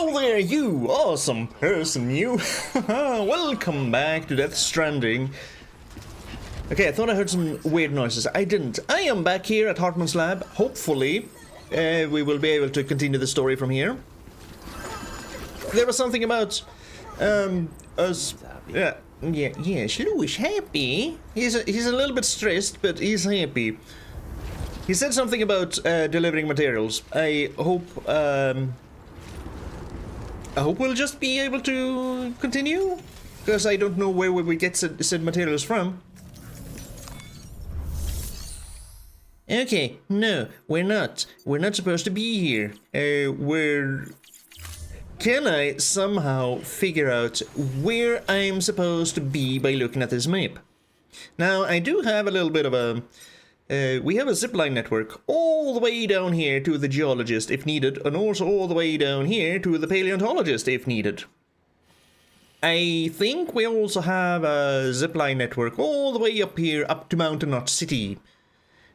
Hello there, you awesome person, you. Welcome back to Death Stranding. Okay, I thought I heard some weird noises. I didn't. I am back here at Hartman's lab. Hopefully, we will be able to continue the story from here. There was something about us. Yeah, Shlu is happy. He's a little bit stressed, but he's happy. He said something about delivering materials. I hope we'll just be able to continue, because I don't know where we would get said materials from. Okay, no, we're not. We're not supposed to be here. Can I somehow figure out where I'm supposed to be by looking at this map? Now, I do have a little bit of a... we have a zipline network all the way down here to the geologist if needed, and also all the way down here to the paleontologist if needed. I think we also have a zipline network all the way up here, up to Mountain Knot City,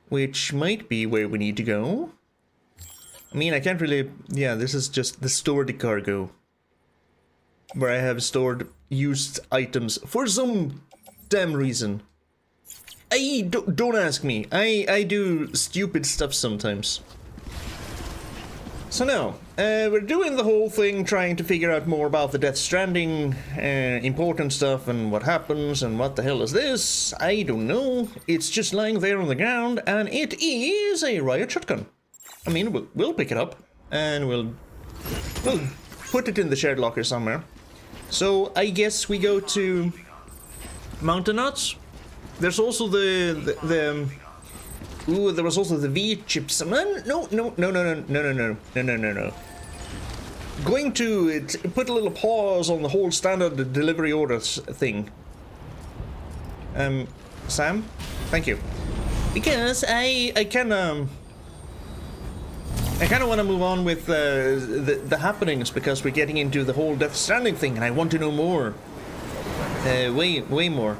which might be where we need to go. I mean, I can't really... Yeah, this is just the stored cargo, where I have stored used items for some damn reason. Don't ask me. I do stupid stuff sometimes. So now, we're doing the whole thing trying to figure out more about the Death Stranding, important stuff and what happens and what the hell is this? I don't know. It's just lying there on the ground and it is a riot shotgun. I mean, we'll pick it up and we'll put it in the shared locker somewhere. So I guess we go to Mountain Knots. There's also there was also the V chips. No. Going to put a little pause on the whole standard delivery orders thing. Sam, thank you. Because I kind of want to move on with the happenings, because we're getting into the whole Death Stranding thing, and I want to know more. Way more.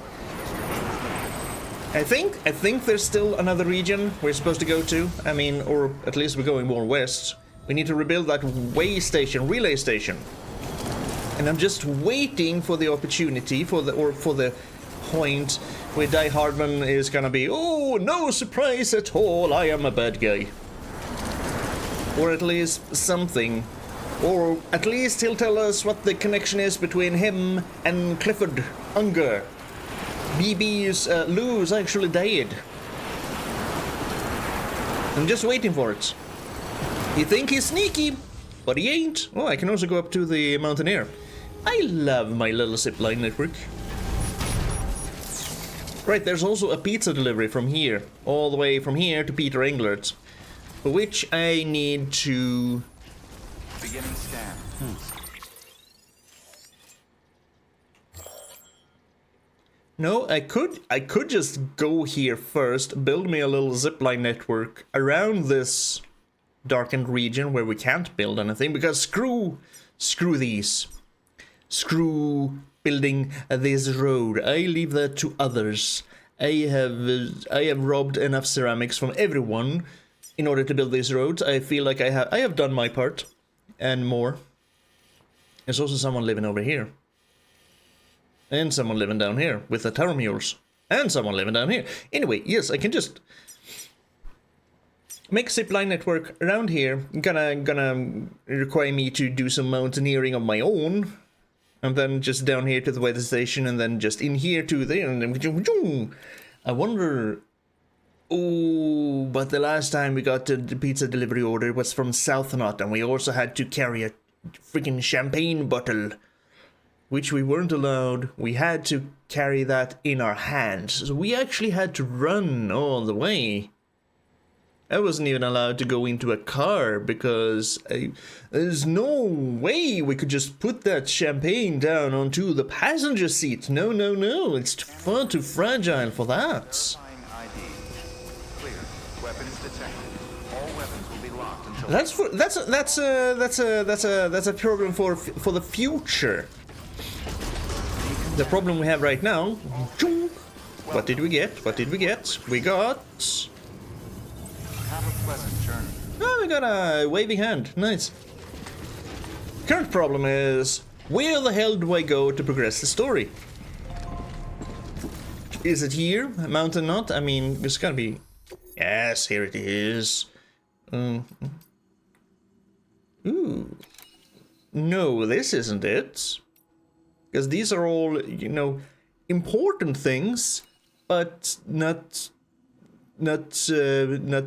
I think there's still another region we're supposed to go to. I mean, or at least we're going more west. We need to rebuild that relay station. And I'm just waiting for the opportunity, for the point where Die Hardman is gonna be, oh, no surprise at all, I am a bad guy. Or at least something. Or at least he'll tell us what the connection is between him and Clifford Unger. BB's Lou's actually died. I'm just waiting for it. You think he's sneaky, but he ain't. Oh, I can also go up to the Mountaineer. I love my little zipline network. Right, there's also a pizza delivery from here, all the way from here to Peter Englert's, for which I need to... Beginning scan. No, I could just go here first, build me a little zipline network around this darkened region where we can't build anything, because screw these. Screw building this road. I leave that to others. I have robbed enough ceramics from everyone in order to build these roads. I feel like I have done my part and more. There's also someone living over here. And someone living down here with the tower mules. And someone living down here. Anyway, yes, I can just make a zipline network around here. Gonna require me to do some mountaineering of my own. And then just down here to the weather station, and then just in here to there, and then I wonder... Oh, but the last time we got the pizza delivery order was from South Knot, and we also had to carry a freaking champagne bottle, which we weren't allowed. We had to carry that in our hands. So we actually had to run all the way. I wasn't even allowed to go into a car because there's no way we could just put that champagne down onto the passenger seat. No. It's far too fragile for that. That's a problem for the future. The problem we have right now. What did we get? We got... Oh, we got a waving hand. Nice. Current problem is, where the hell do I go to progress the story? Is it here? Mountain Knot? I mean, it's gotta be... Yes, here it is. Ooh. No, this isn't it. Because these are all, you know, important things, but not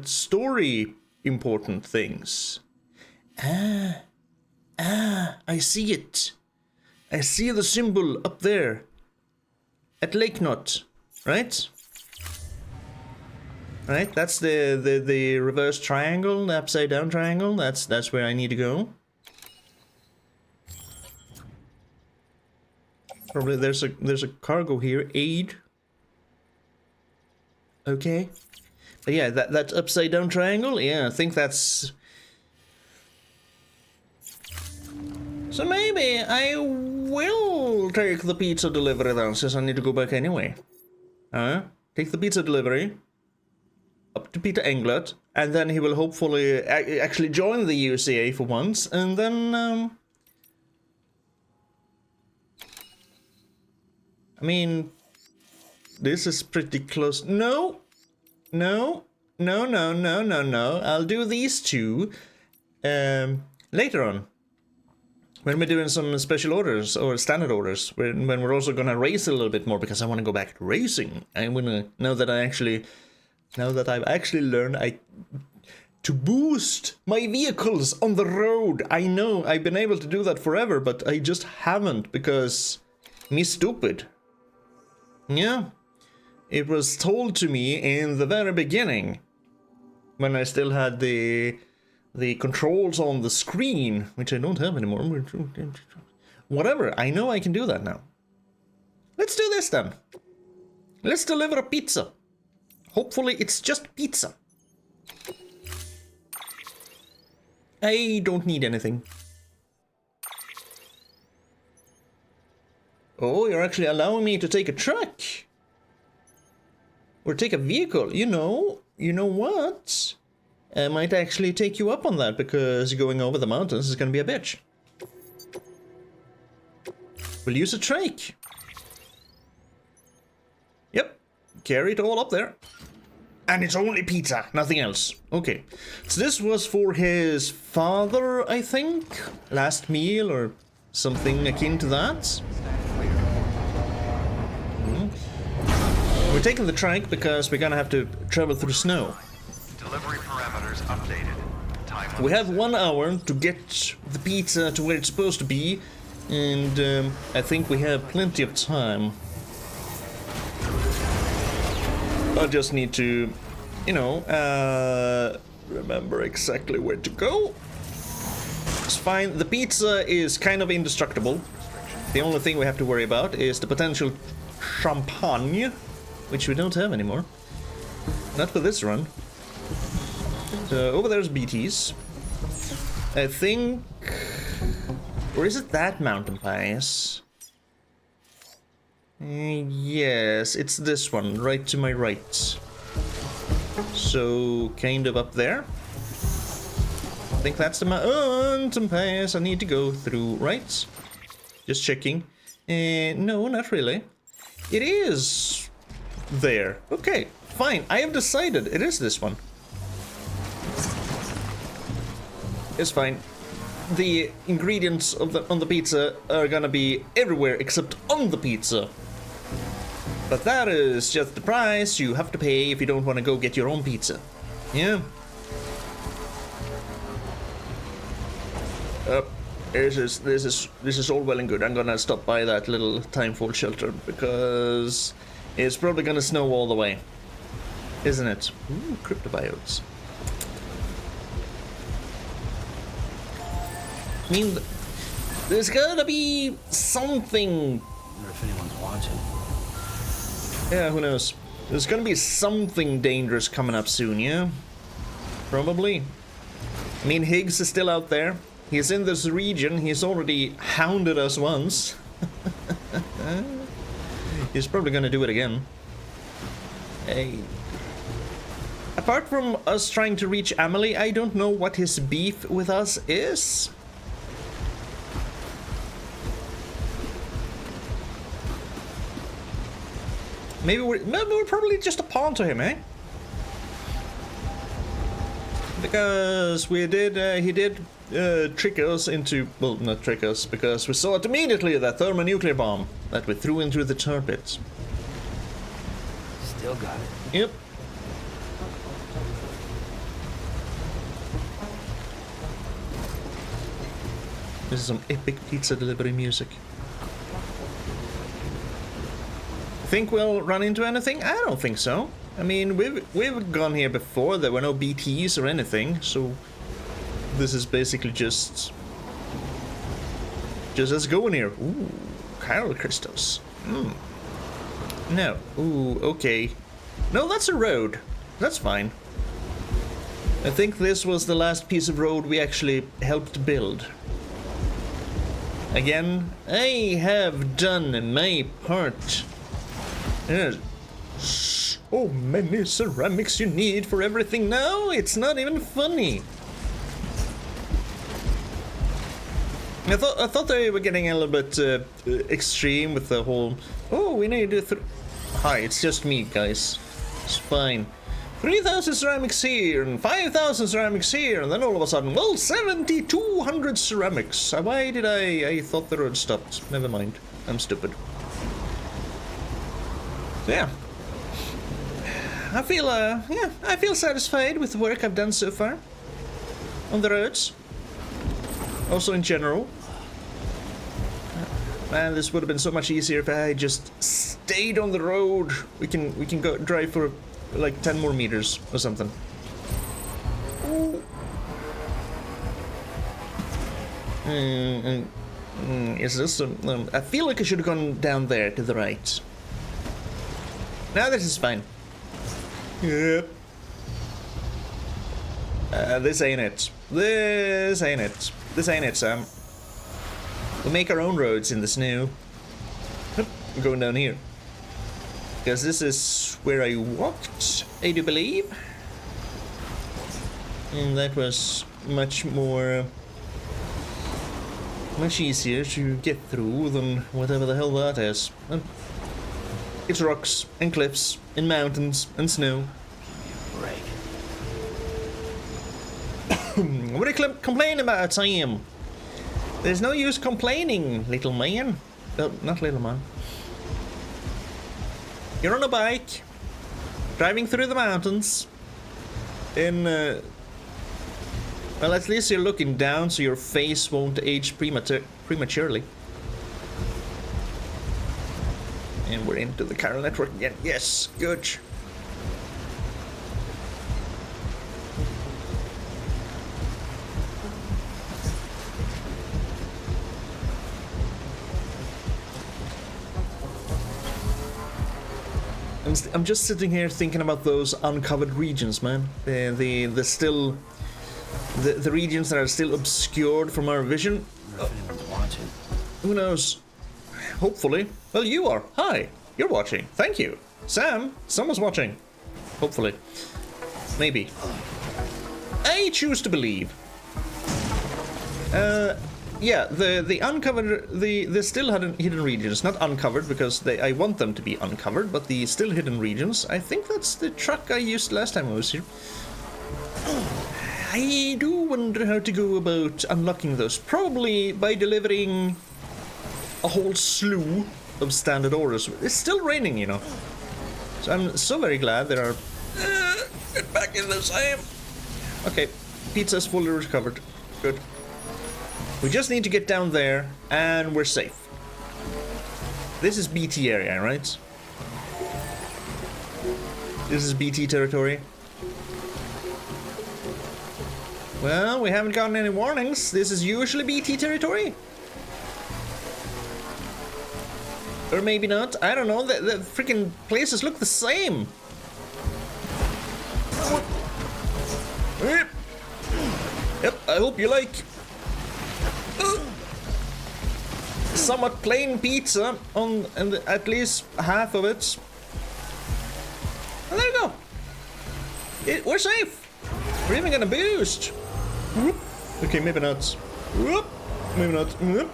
story important things. I see it. I see the symbol up there. At Lake Knot, right? Right, that's the reverse triangle, the upside down triangle. That's where I need to go. Probably there's a cargo here. Aid. Okay. But yeah, that upside down triangle, yeah, I think that's... So maybe I will take the pizza delivery then, since I need to go back anyway. Take the pizza delivery up to Peter Englert, and then he will hopefully actually join the UCA for once, and then I mean, this is pretty close. No, I'll do these two later on. When we're doing some special orders or standard orders, when we're also gonna race a little bit more, because I want to go back to racing. I wanna now that I've actually learned to boost my vehicles on the road. I know I've been able to do that forever, but I just haven't because me stupid. Yeah, it was told to me in the very beginning when I still had the controls on the screen, which I don't have anymore. Whatever, I know I can do that now. Let's do this then. Let's deliver a pizza. Hopefully it's just pizza. I don't need anything. Oh, you're actually allowing me to take a truck. Or take a vehicle. You know what? I might actually take you up on that, because going over the mountains is gonna be a bitch. We'll use a trike. Yep, carry it all up there. And it's only pizza, nothing else. Okay, so this was for his father, I think? Last meal or something akin to that? We're taking the trike because we're gonna have to travel through snow. Delivery parameters updated. Time we have 1 hour to get the pizza to where it's supposed to be, and I think we have plenty of time. I just need to, you know, remember exactly where to go. It's fine. The pizza is kind of indestructible. The only thing we have to worry about is the potential champagne, which we don't have anymore. Not for this run. So over there's BTs. I think... Or is it that mountain pass? Yes, it's this one, right to my right. So, kind of up there. I think that's the mountain pass I need to go through, right? Just checking. No, not really. It is there. Okay, fine. I have decided it is this one. It's fine. The ingredients on the pizza are gonna be everywhere except on the pizza. But that is just the price you have to pay if you don't want to go get your own pizza. Yeah. This is all well and good. I'm gonna stop by that little timefall shelter because it's probably gonna snow all the way, isn't it? Ooh, cryptobiotes. I mean, there's gotta be something. I wonder if anyone's watching. Yeah, who knows? There's gonna be something dangerous coming up soon, yeah? Probably. I mean, Higgs is still out there. He's in this region. He's already hounded us once. He's probably gonna do it again. Hey. Apart from us trying to reach Amelie, I don't know what his beef with us is. Maybe we're probably just a pawn to him, eh? Because he did trick us into, well, not trick us, because we saw it immediately, that thermonuclear bomb that we threw into the tar pits. Still got it. Yep. This is some epic pizza delivery music. Think we'll run into anything? I don't think so. I mean, we've gone here before. There were no BTs or anything, so this is basically just us going here. Ooh, Chiral crystals. No. Ooh, okay. No, that's a road. That's fine. I think this was the last piece of road we actually helped build. Again, I have done my part. There's so many ceramics you need for everything now, it's not even funny. I thought they were getting a little bit extreme with the whole, oh, we need to hi, it's just me, guys. It's fine. 3,000 ceramics here and 5,000 ceramics here, and then all of a sudden, well, 7,200 ceramics. Why did I thought the road stopped. Never mind. I'm stupid. Yeah. I feel satisfied with the work I've done so far. On the roads. Also in general. Man, this would have been so much easier if I just stayed on the road. We can go drive for like 10 more meters or something. Ooh. Is this I feel like I should have gone down there to the right. Now this is fine. Yep. This ain't it. This ain't it. This ain't it, Sam. We'll make our own roads in the snow. I'm going down here. Because this is where I walked, I do believe. And that was much more... much easier to get through than whatever the hell that is. It's rocks and cliffs and mountains and snow. Break. What are you complaining about, Sam? There's no use complaining, little man. Not little man. You're on a bike, driving through the mountains. In, well, at least you're looking down so your face won't age prematurely. And we're into the Chiral network again. Yes, good. I'm just sitting here thinking about those uncovered regions, man. The regions that are still obscured from our vision. If anyone's watching. Who knows? Hopefully. Well, you are. Hi. You're watching. Thank you. Sam, someone's watching. Hopefully. Maybe. I choose to believe. Yeah, the uncovered, the still hidden regions, not uncovered because I want them to be uncovered, but the still hidden regions, I think that's the truck I used last time I was here. I do wonder how to go about unlocking those. Probably by delivering a whole slew of standard orders. It's still raining, you know. So I'm so very glad there are... get back in this, I am... Okay, pizza's fully recovered. Good. We just need to get down there, and we're safe. This is BT area, right? This is BT territory. Well, we haven't gotten any warnings. This is usually BT territory. Or maybe not. I don't know. The freaking places look the same. Yep, I hope you like... somewhat plain pizza on and at least half of it. And there you go. We're safe. We're even gonna boost. Whoop. Okay, maybe not. Whoop. Maybe not. Whoop.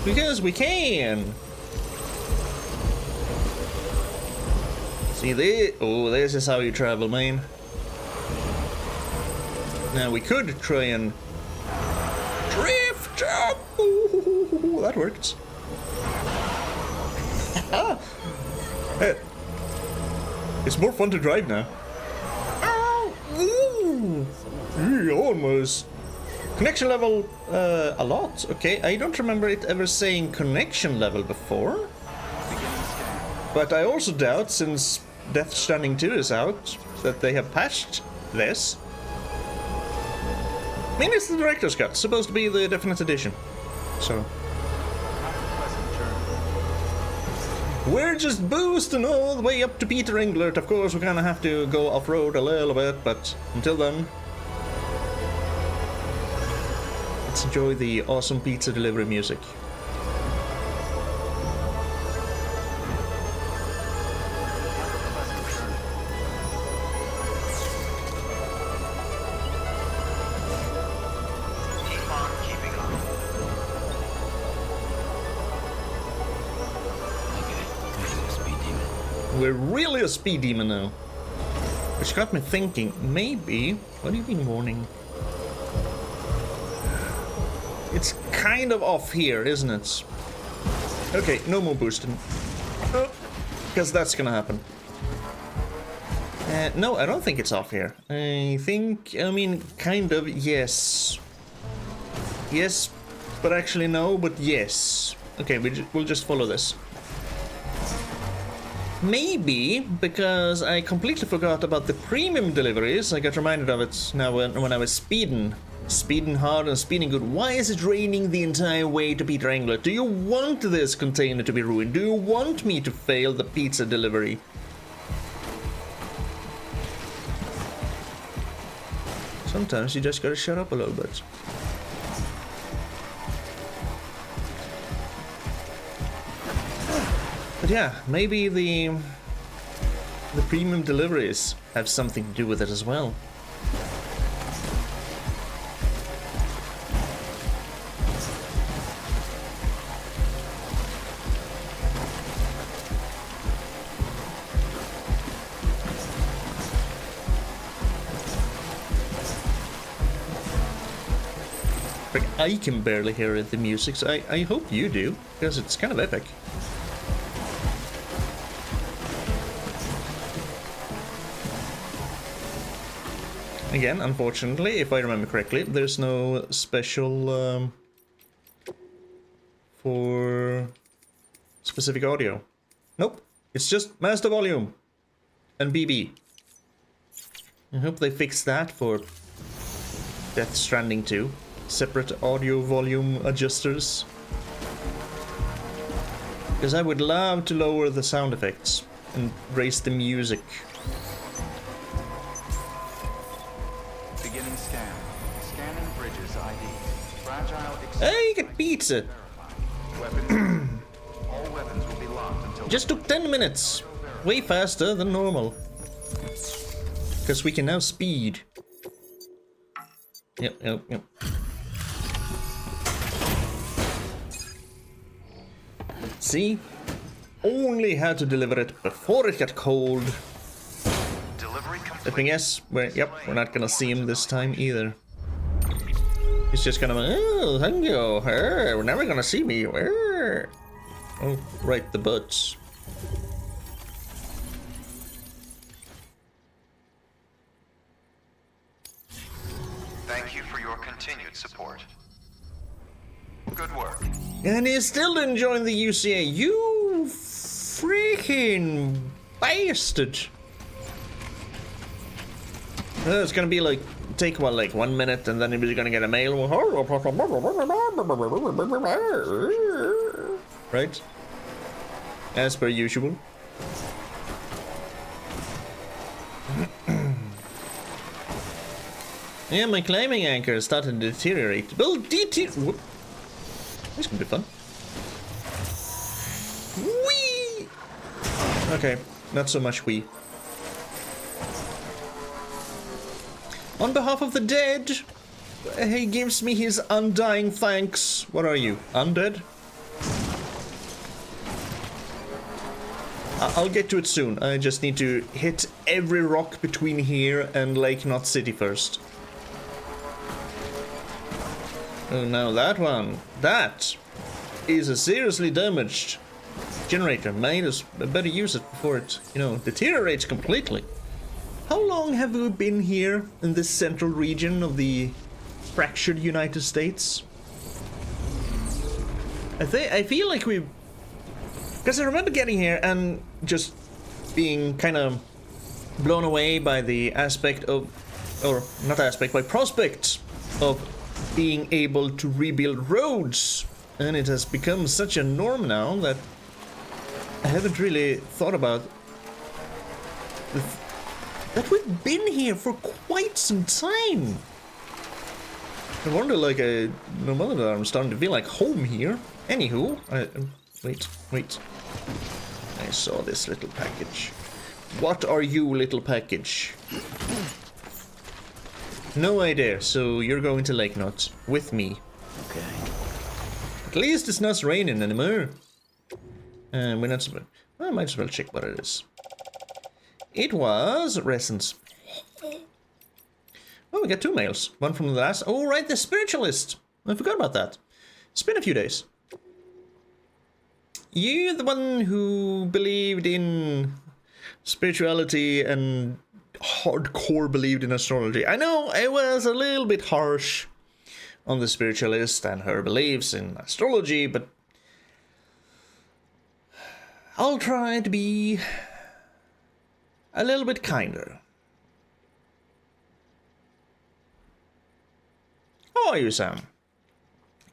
Because we can. See this? Oh, this is how you travel, man. Now we could try and drift up. Ooh, that worked. Hey, it's more fun to drive now. Ooh, almost. Connection level, a lot. Okay, I don't remember it ever saying connection level before. But I also doubt, since Death Stranding 2 is out, that they have patched this. I mean, it's the director's cut, supposed to be the definite edition. So we're just boosting all the way up to Peter Englert. Of course, we're gonna have to go off-road a little bit, but until then, let's enjoy the awesome pizza delivery music. We're really a speed demon now. Which got me thinking, maybe... What do you mean warning? It's kind of off here, isn't it? Okay, no more boosting. Because that's gonna happen. No, I don't think it's off here. I mean, kind of, yes. Yes, but actually no, but yes. Okay, we'll just follow this. Maybe because I completely forgot about the premium deliveries. I got reminded of it now when I was speeding hard and speeding good. Why is it raining the entire way to Peter Englert? Do you want this container to be ruined? Do you want me to fail the pizza delivery? Sometimes you just gotta shut up a little bit. But yeah, maybe the premium deliveries have something to do with it as well. Like, I can barely hear the music, so I hope you do, because it's kind of epic. Again, unfortunately, if I remember correctly, there's no special for specific audio. Nope, it's just master volume and BB. I hope they fix that for Death Stranding 2. Separate audio volume adjusters. Because I would love to lower the sound effects and raise the music. Hey, get pizza! Just took 10 minutes! Way faster than normal. Because we can now speed. Yep. See? Only had to deliver it before it got cold. Let me guess, we're not gonna see him this time either. He's just gonna, oh, thank you. We're never gonna see me. Oh, right, the butts. Thank you for your continued support. Good work. And he's still enjoying the UCA. You freaking bastard. It's gonna be like, take what, like 1 minute, and then he's gonna get a mail. Right? As per usual. Yeah, my climbing anchor started to deteriorate. Well, this can be fun. Whee! Okay, not so much whee. On behalf of the dead, he gives me his undying thanks. What are you, undead? I'll get to it soon. I just need to hit every rock between here and Lake Knot City first. Oh, now that one. That is a seriously damaged generator. I better use it before it, deteriorates completely. How long have we been here in this central region of the fractured United States? I feel like we've... Because I remember getting here and just being kind of blown away by the aspect of... Or, not aspect, by prospects of being able to rebuild roads. And it has become such a norm now that I haven't really thought about... that we've been here for quite some time. I wonder, no wonder that I'm starting to feel like home here. Anywho, wait. I saw this little package. What are you, little package? No idea, so you're going to Lake Knot with me. Okay. At least it's not raining anymore. And we're not supposed... Well, I might as well check what it is. It was resins. Oh, we got 2 mails. One from the last... Oh, right, the spiritualist. I forgot about that. It's been a few days. You're the one who believed in spirituality and hardcore believed in astrology. I know I was a little bit harsh on the spiritualist and her beliefs in astrology, but I'll try to be a little bit kinder. How are you, Sam?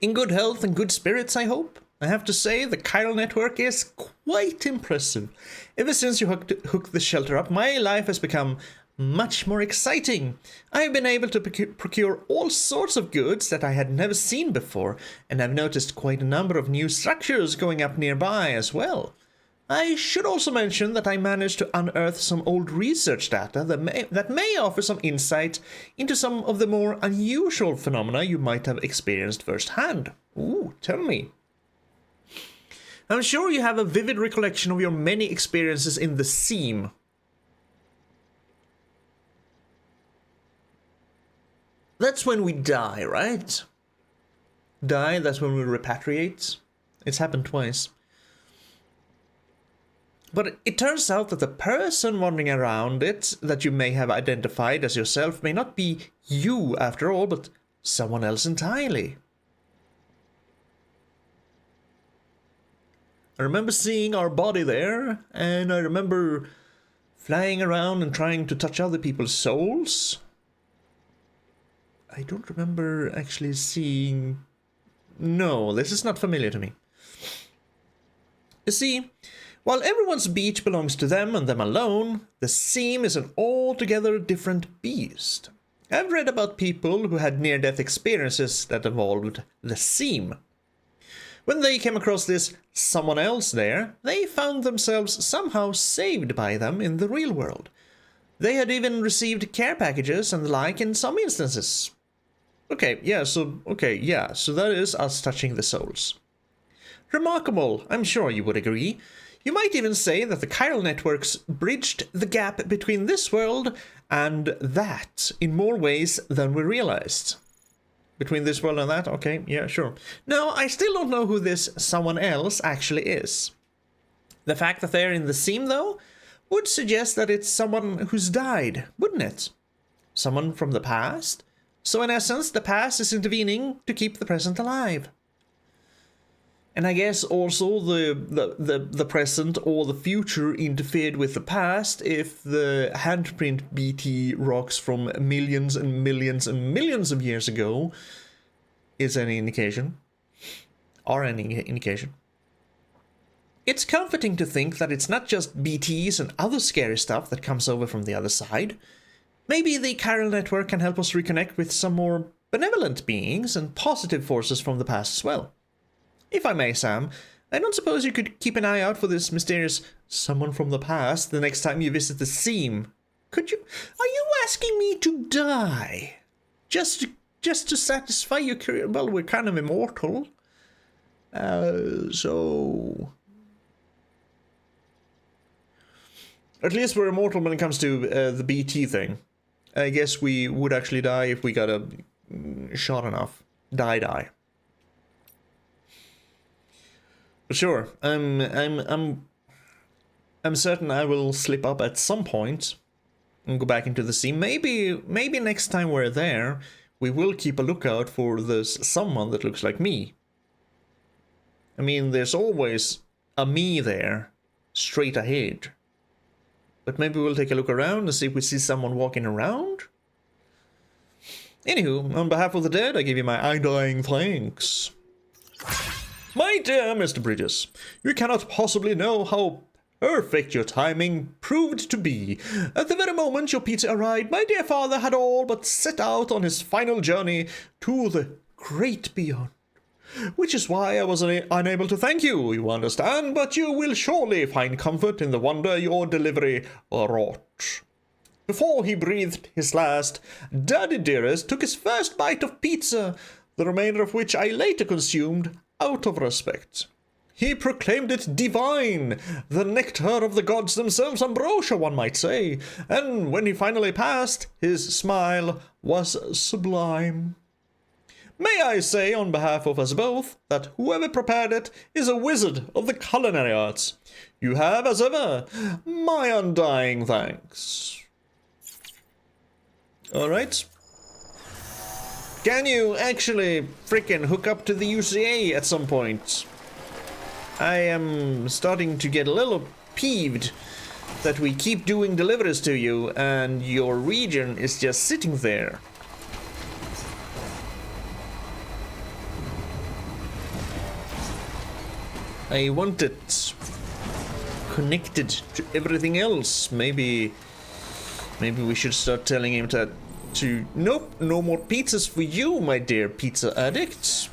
In good health and good spirits, I hope? I have to say, the chiral network is quite impressive. Ever since you hooked the shelter up, my life has become much more exciting. I have been able to procure all sorts of goods that I had never seen before, and I've noticed quite a number of new structures going up nearby as well. I should also mention that I managed to unearth some old research data that may offer some insight into some of the more unusual phenomena you might have experienced firsthand. Ooh, tell me. I'm sure you have a vivid recollection of your many experiences in the seam. That's when we die, right? Die, that's when we repatriate. It's happened twice. But it turns out that the person wandering around it that you may have identified as yourself may not be you after all, but someone else entirely. I remember seeing our body there, and I remember flying around and trying to touch other people's souls. I don't remember actually seeing... No, this is not familiar to me. You see, while everyone's beach belongs to them and them alone, the seam is an altogether different beast. I've read about people who had near-death experiences that involved the seam. When they came across this someone else there, they found themselves somehow saved by them in the real world. They had even received care packages and the like in some instances. Okay, so that is us touching the souls. Remarkable, I'm sure you would agree. You might even say that the chiral networks bridged the gap between this world and that in more ways than we realized. Between this world and that? Okay, yeah, sure. No, I still don't know who this someone else actually is. The fact that they're in the seam, though, would suggest that it's someone who's died, wouldn't it? Someone from the past? So in essence, the past is intervening to keep the present alive. And I guess also the present or the future interfered with the past if the handprint BT rocks from millions and millions and millions of years ago is any indication. Or any indication. It's comforting to think that it's not just BTs and other scary stuff that comes over from the other side. Maybe the chiral network can help us reconnect with some more benevolent beings and positive forces from the past as well. If I may, Sam, I don't suppose you could keep an eye out for this mysterious someone from the past the next time you visit the seam. Could you? Are you asking me to die? Just to satisfy your curiosity? Well, we're kind of immortal. So... At least we're immortal when it comes to the BT thing. I guess we would actually die if we got a shot enough. Die. But sure, I'm certain I will slip up at some point and go back into the sea. Maybe next time we're there, we will keep a lookout for this someone that looks like me. I mean, there's always a me there, straight ahead. But maybe we'll take a look around and see if we see someone walking around. Anywho, on behalf of the dead, I give you my undying thanks. My dear Mr. Bridges, you cannot possibly know how perfect your timing proved to be. At the very moment your pizza arrived, my dear father had all but set out on his final journey to the great beyond. Which is why I was unable to thank you, you understand, but you will surely find comfort in the wonder your delivery wrought. Before he breathed his last, Daddy Dearest took his first bite of pizza, the remainder of which I later consumed out of respect. He proclaimed it divine, the nectar of the gods themselves, ambrosia one might say, and when he finally passed, his smile was sublime. May I say on behalf of us both that whoever prepared it is a wizard of the culinary arts. You have, as ever, my undying thanks. Alright. Can you actually frickin' hook up to the UCA at some point? I am starting to get a little peeved that we keep doing deliveries to you and your region is just sitting there. I want it connected to everything else. Maybe we should start telling him to nope, no more pizzas for you, my dear pizza addict. Scanning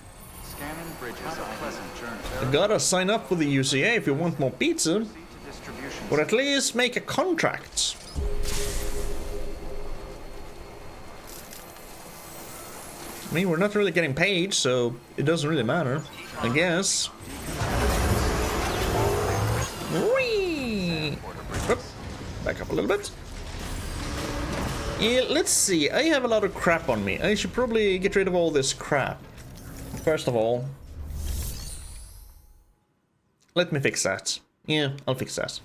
bridges. Have a pleasant journey. You gotta sign up for the UCA if you want more pizza, or at least make a contract. I mean, we're not really getting paid, so it doesn't really matter, I guess. Whee! Oop, back up a little bit. Yeah, let's see. I have a lot of crap on me. I should probably get rid of all this crap. First of all, let me fix that. Yeah, I'll fix that.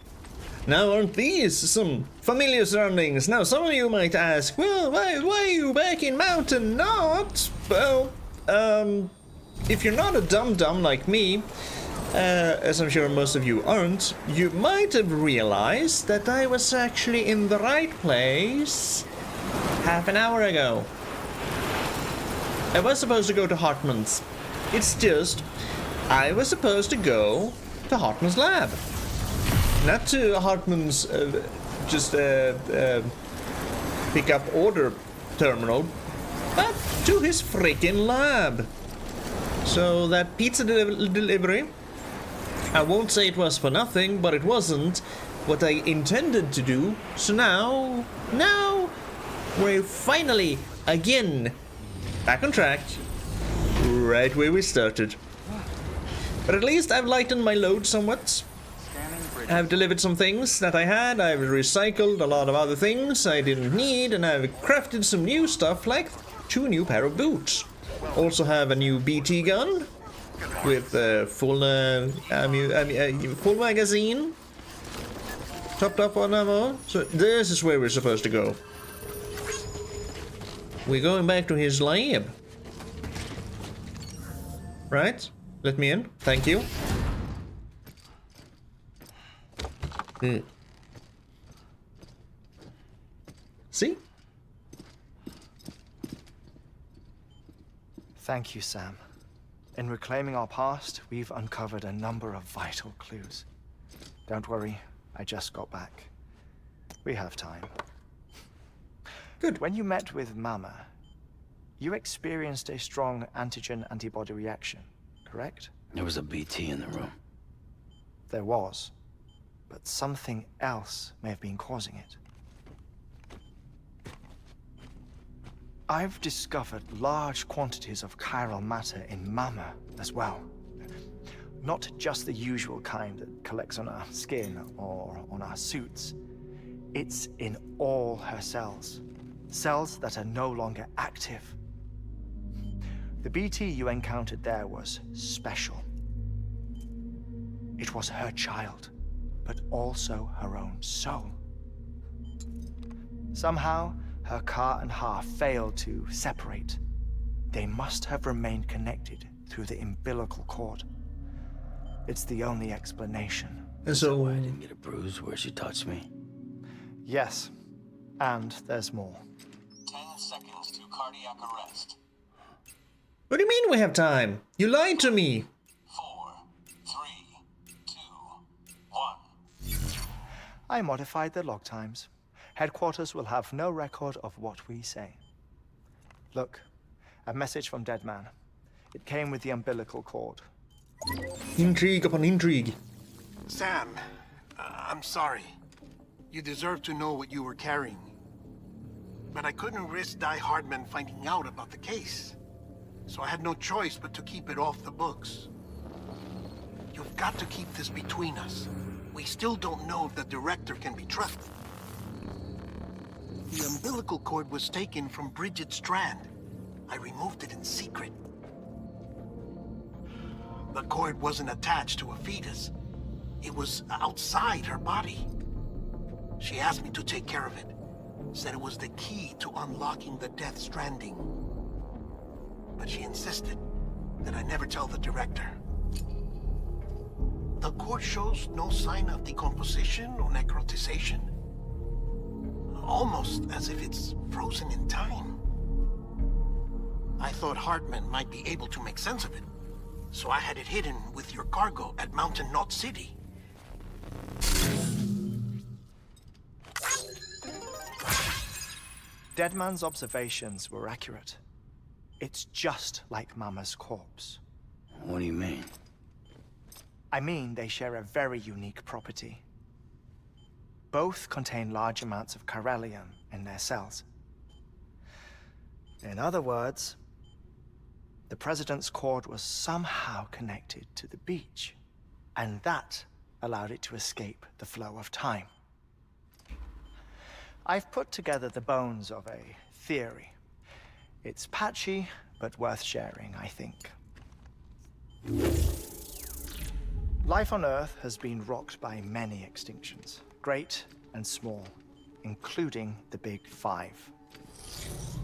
Now, aren't these some familiar surroundings? Now, some of you might ask, well, why are you back in Mountain Knot? Well, if you're not a dum-dum like me, as I'm sure most of you aren't, you might have realized that I was actually in the right place half an hour ago. I was supposed to go to Hartman's. It's just, I was supposed to go to Hartman's lab. Not to Hartman's pick up order terminal, but to his freaking lab. So that pizza delivery, I won't say it was for nothing, but it wasn't what I intended to do. So now we're finally, again, back on track, right where we started. But at least I've lightened my load somewhat. I've delivered some things that I had, I've recycled a lot of other things I didn't need, and I've crafted some new stuff like 2 new pair of boots. Also have a new BT gun with full magazine, topped up on ammo. So this is where we're supposed to go. We're going back to his lab. Right? Let me in. Thank you. See? Thank you, Sam. In reclaiming our past, we've uncovered a number of vital clues. Don't worry, I just got back. We have time. Good. When you met with Mama, you experienced a strong antigen-antibody reaction, correct? There was a BT in the room. There was, but something else may have been causing it. I've discovered large quantities of chiral matter in Mama as well. Not just the usual kind that collects on our skin or on our suits. It's in all her cells. Cells that are no longer active. The BT you encountered there was special. It was her child, but also her own soul. Somehow, her Ka and Ha failed to separate. They must have remained connected through the umbilical cord. It's the only explanation. And so, I didn't get a bruise where she touched me. Yes, and there's more. 10 seconds to cardiac arrest. what do you mean we have time? You lied to me. 4, 3, 2, 1. I modified the log times. Headquarters will have no record of what we say. Look, a message from Dead Man. It came with the umbilical cord. Intrigue upon intrigue. Sam, I'm sorry. You deserve to know what you were carrying. But I couldn't risk Die Hardman finding out about the case. So I had no choice but to keep it off the books. You've got to keep this between us. We still don't know if the director can be trusted. The umbilical cord was taken from Bridget Strand. I removed it in secret. The cord wasn't attached to a fetus. It was outside her body. She asked me to take care of it. Said it was the key to unlocking the Death Stranding. But she insisted that I never tell the director. The cord shows no sign of decomposition or necrotization. Almost as if it's frozen in time. I thought Hartman might be able to make sense of it. So I had it hidden with your cargo at Mountain Knot City. Deadman's observations were accurate. It's just like Mama's corpse. What do you mean? I mean, they share a very unique property. Both contain large amounts of chiralium in their cells. In other words, the President's cord was somehow connected to the beach, and that allowed it to escape the flow of time. I've put together the bones of a theory. It's patchy, but worth sharing, I think. Life on Earth has been rocked by many extinctions, great and small, including the Big Five.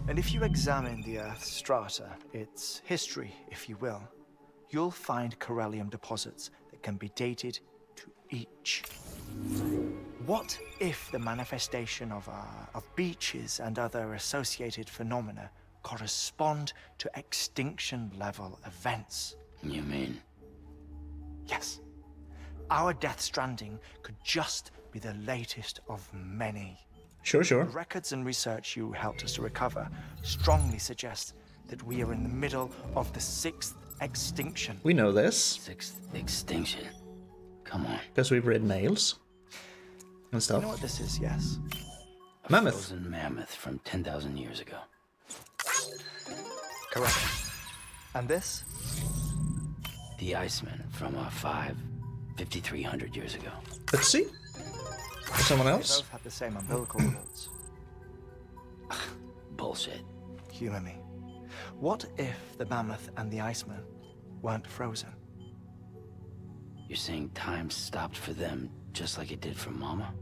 And if you examine the Earth's strata, its history, if you will, you'll find chiralium deposits that can be dated to each. What if the manifestation of beaches and other associated phenomena correspond to extinction-level events? You mean? Yes. Our Death Stranding could just be the latest of many. Sure, sure. The records and research you helped us to recover strongly suggest that we are in the middle of the 6th extinction. We know this, 6th extinction. Come on. because we've read mails and You stuff. know what this is, yes? A Mammoth. frozen mammoth from 10,000 years ago. Correct. And this? The Iceman from 5,300 years ago. Let's see. Someone They else? both have the same umbilical cords. Bullshit. Humor me. What if the mammoth and the Iceman weren't frozen? You're saying time stopped for them just like it did for Mama?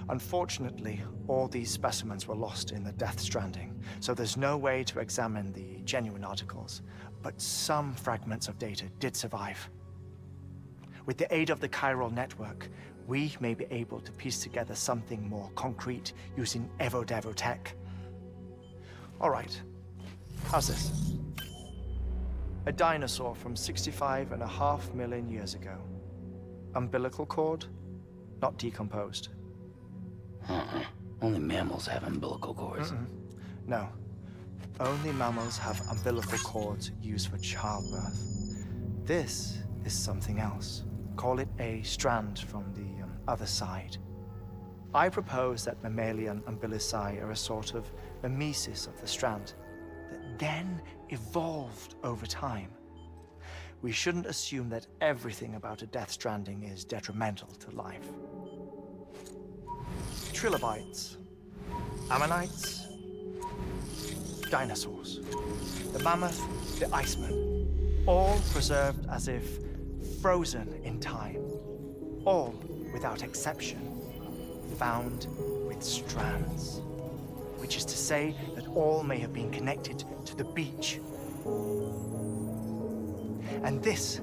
Unfortunately, all these specimens were lost in the Death Stranding, so there's no way to examine the genuine articles, but some fragments of data did survive. With the aid of the chiral network, we may be able to piece together something more concrete using Evo-Devo tech. All right, how's this? A dinosaur from 65.5 million years ago. Umbilical cord, not decomposed. Only mammals have umbilical cords. No. Only mammals have umbilical cords used for childbirth. This is something else. Call it a strand from the other side. I propose that mammalian umbilici are a sort of mimesis of the strand that then evolved over time. We shouldn't assume that everything about a Death Stranding is detrimental to life. trilobites, ammonites, dinosaurs, the mammoth, the iceman, all preserved as if frozen in time, all, without exception, found with strands, which is to say that all may have been connected to the beach. And this,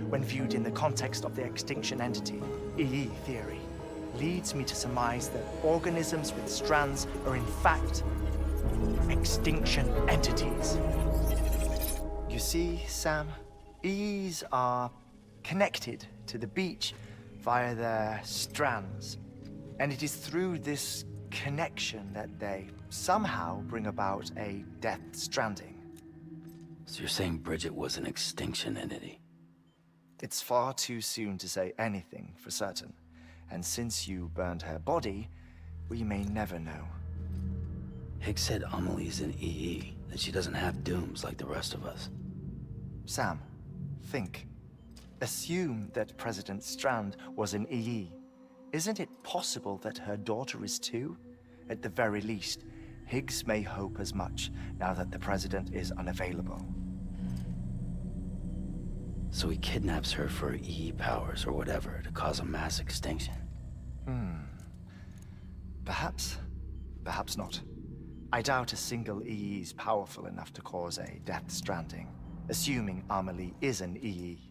when viewed in the context of the extinction entity, EE theory, leads me to surmise that organisms with strands are in fact extinction entities. You see, Sam, EEs are connected to the beach via their strands. And it is through this connection that they somehow bring about a death stranding. So you're saying Bridget was an extinction entity? It's far too soon to say anything for certain. And since you burned her body, we may never know. Higgs said Amelie's an EE, that she doesn't have dooms like the rest of us. Sam, think. Assume that President Strand was an EE. Isn't it possible that her daughter is too? At the very least, Higgs may hope as much now that the President is unavailable. So he kidnaps her for EE powers or whatever to cause a mass extinction. Perhaps. Perhaps not. I doubt a single EE is powerful enough to cause a death stranding, assuming Amelie is an EE.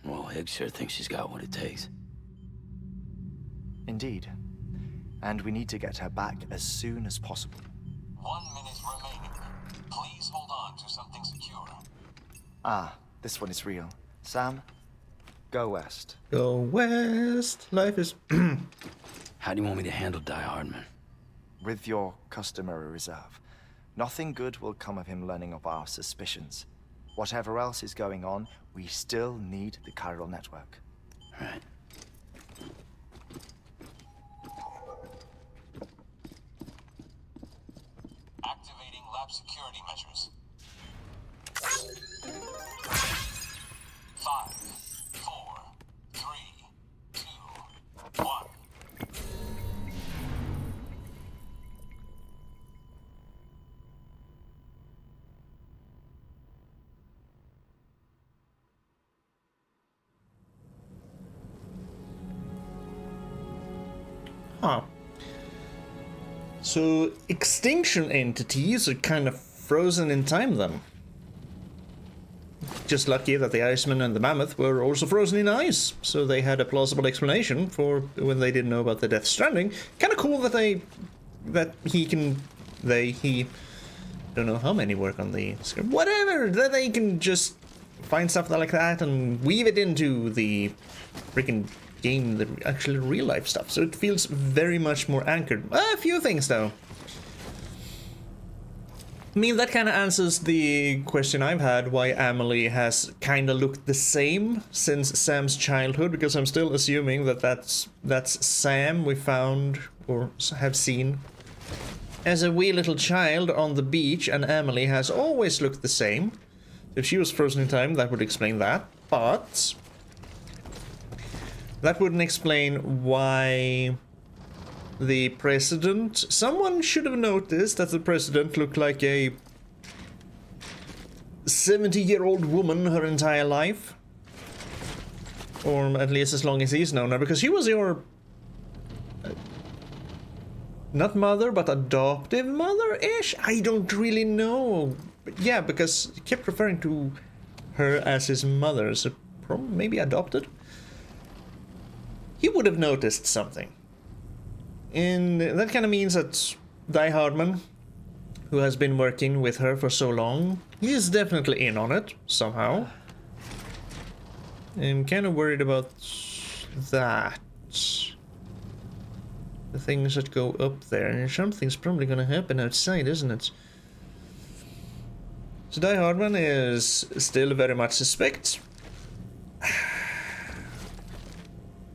Well, Higgs sure thinks she's got what it takes. Indeed. And we need to get her back as soon as possible. 1 minute remaining. Please hold on to something secure. Ah, this one is real. Sam, go west. Go west. Life is... How do you want me to handle Die Hardman? With your customary reserve. Nothing good will come of him learning of our suspicions. Whatever else is going on, we still need the chiral network. Right. Activating lab security measures. 5, 4, 3, 2, 1. Huh. So, extinction entities are kind of frozen in time then. Just lucky that the Iceman and the Mammoth were also frozen in ice, so they had a plausible explanation for when they didn't know about the Death Stranding. Kind of cool that he don't know how many work on the script, whatever, that they can just find stuff like that and weave it into the freaking game, the actual real life stuff, so it feels very much more anchored. A few things though. I mean, that kind of answers the question I've had why Amelie has kind of looked the same since Sam's childhood, because I'm still assuming that that's Sam we found or have seen as a wee little child on the beach, and Amelie has always looked the same. If she was frozen in time, that would explain that, but that wouldn't explain why the president... Someone should have noticed that the president looked like a 70-year-old woman her entire life. Or at least as long as he's known her, because she was your... not mother, but adoptive mother-ish? I don't really know. But yeah, because he kept referring to her as his mother, so maybe adopted? He would have noticed something. And that kind of means that Die Hardman, who has been working with her for so long, he is definitely in on it, somehow. I'm kind of worried about that. The things that go up there, and something's probably gonna happen outside, isn't it? So Die Hardman is still very much suspect.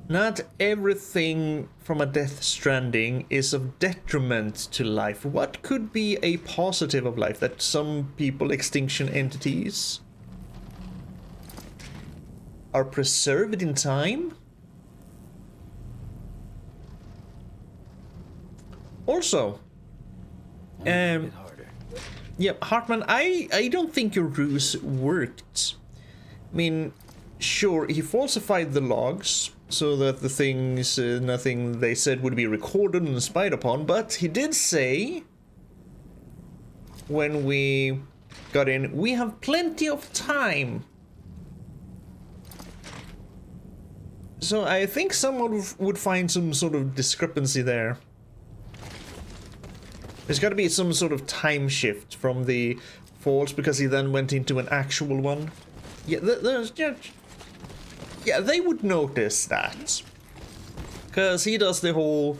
Not everything from a Death Stranding is of detriment to life. What could be a positive of life? That some people, extinction entities, are preserved in time? Also, A bit harder. yeah, Hartman, I don't think your ruse worked. I mean, sure, he falsified the logs so that the things, nothing they said would be recorded and spied upon, but he did say, when we got in, we have plenty of time. So I think someone would find some sort of discrepancy there. There's got to be some sort of time shift from the false, because he then went into an actual one. Yeah, yeah, they would notice that. Because he does the whole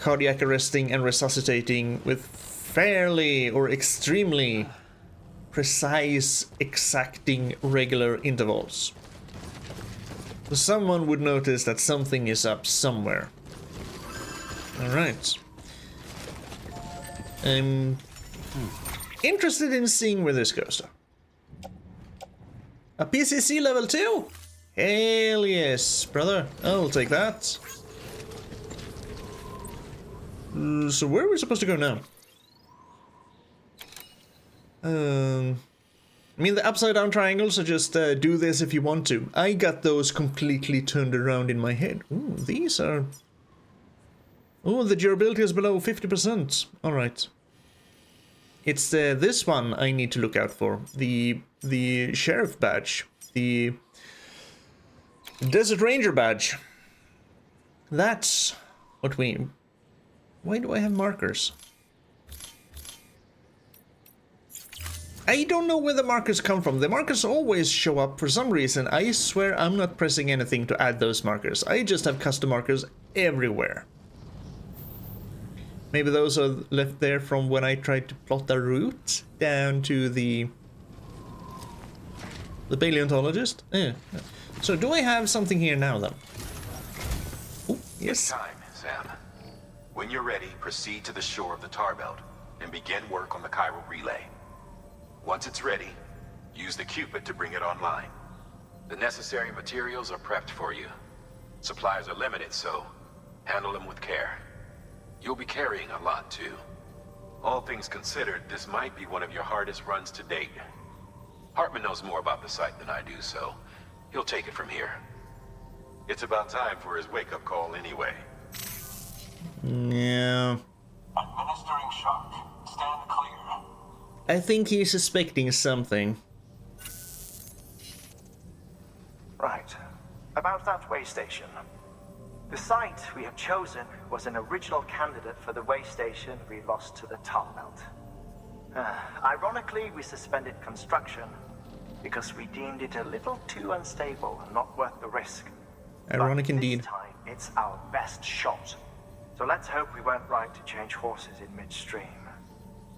cardiac arresting and resuscitating with fairly or extremely precise, exacting, regular intervals. So someone would notice that something is up somewhere. Alright. I'm interested in seeing where this goes, though. A PCC level 2? Hell yes, brother. I'll take that. So where are we supposed to go now? I mean, the upside down triangles are just do this if you want to. I got those completely turned around in my head. Ooh, these are... Oh, the durability is below 50%. Alright. It's this one I need to look out for. The Sheriff badge. The Desert Ranger badge. That's what we... Why do I have markers? I don't know where the markers come from. The markers always show up for some reason. I swear I'm not pressing anything to add those markers. I just have custom markers everywhere. Maybe those are left there from when I tried to plot the route down to the paleontologist. Yeah. So do I have something here now, then? Oh, yes. Time, Sam. When you're ready, proceed to the shore of the tar belt and begin work on the chiral relay. Once it's ready, use the Cupid to bring it online. The necessary materials are prepped for you. Supplies are limited, so handle them with care. You'll be carrying a lot, too. All things considered, this might be one of your hardest runs to date. Hartman knows more about the site than I do, so he'll take it from here. It's about time for his wake-up call anyway. Yeah. Administering shock. Stand clear. I think he's suspecting something. Right. About that way station. The site we have chosen was an original candidate for the way station we lost to the tar belt. Ironically, we suspended construction because we deemed it a little too unstable and not worth the risk. Ironic But indeed. This time, it's our best shot. So let's hope we weren't right to change horses in midstream.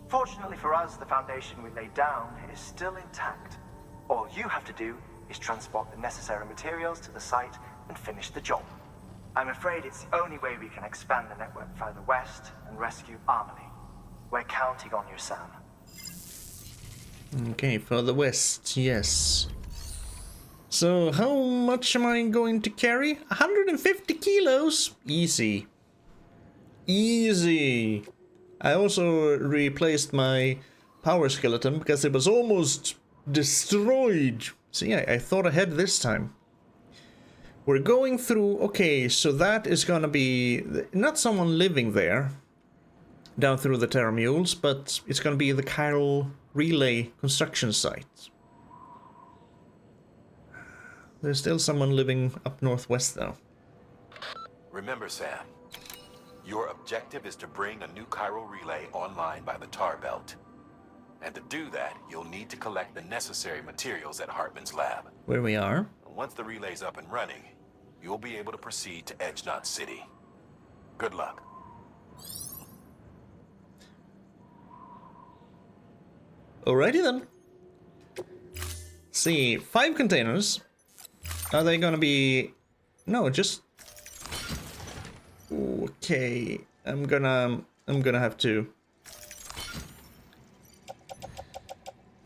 Fortunately for us, the foundation we laid down is still intact. All you have to do is transport the necessary materials to the site and finish the job. I'm afraid it's the only way we can expand the network further west and rescue Harmony. We're counting on you, Sam. Okay, further west, yes. So how much am I going to carry? 150 kilos? Easy. Easy. I also replaced my power skeleton because it was almost destroyed. See, I thought ahead this time. We're going through... Okay, so that is gonna be... Not someone living there. Down through the Terra Mules, but it's gonna be the chiral relay construction site. There's still someone living up northwest, though. Remember, Sam, your objective is to bring a new chiral relay online by the tar belt. And to do that, you'll need to collect the necessary materials at Hartman's lab. Where we are. Once the relay's up and running, you'll be able to proceed to Edge Knot City. Good luck. Alrighty then. See, 5 containers. Are they gonna be... No, just... Okay, I'm gonna have to...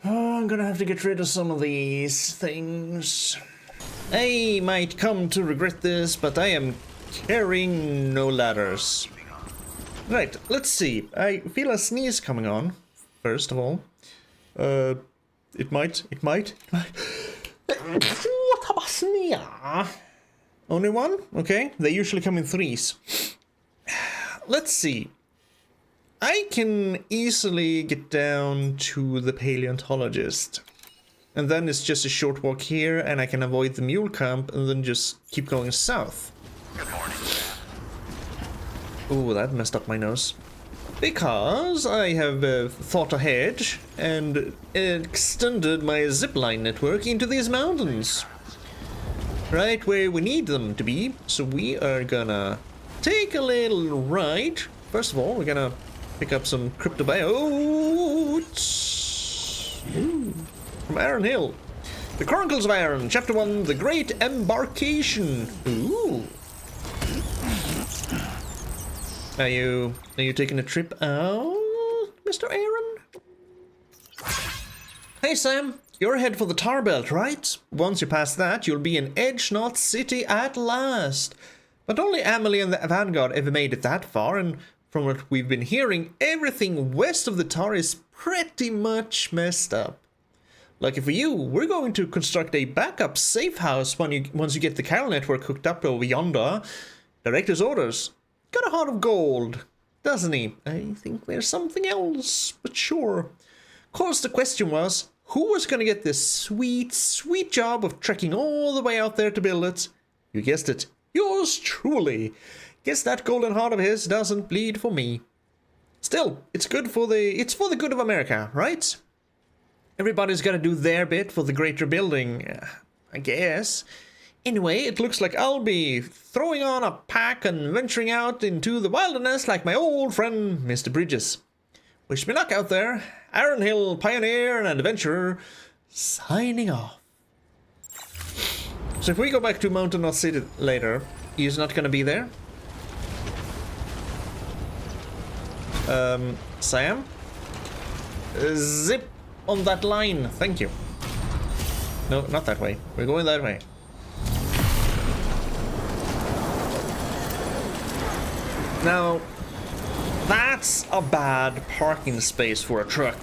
I'm gonna have to get rid of some of these things. I might come to regret this, but I am carrying no ladders. Right, let's see. I feel a sneeze coming on, first of all. It might. What a sneeze! Only one? Okay, they usually come in threes. Let's see. I can easily get down to the paleontologist. And then it's just a short walk here, and I can avoid the mule camp, and then just keep going south. Good morning. Ooh, that messed up my nose. Because I have thought ahead and extended my zipline network into these mountains. Right where we need them to be. So we are gonna take a little ride. First of all, we're gonna pick up some cryptobiotes. From Iron Hill. The Chronicles of Iron, Chapter 1, The Great Embarkation. Ooh. Are you taking a trip out, Mr. Aaron? Hey Sam, you're headed for the Tar Belt, right? Once you pass that, you'll be in Edge-Knot City at last. But only Amelie and the Vanguard ever made it that far, and from what we've been hearing, everything west of the Tar is pretty much messed up. Lucky for you, we're going to construct a backup safe house once you get the Chiral network hooked up over yonder. Director's orders. Got a heart of gold, doesn't he? I think there's something else, but sure. Of course, the question was, who was going to get this sweet, sweet job of trekking all the way out there to build it? You guessed it, yours truly. Guess that golden heart of his doesn't bleed for me. Still, it's for the good of America, right? Everybody's got to do their bit for the great rebuilding, I guess. Anyway, it looks like I'll be throwing on a pack and venturing out into the wilderness like my old friend, Mr. Bridges. Wish me luck out there. Iron Hill pioneer and adventurer, signing off. So if we go back to Mountain Knot City later, he's not gonna be there? Sam? Zip on that line, thank you. No, not that way. We're going that way. Now, that's a bad parking space for a truck.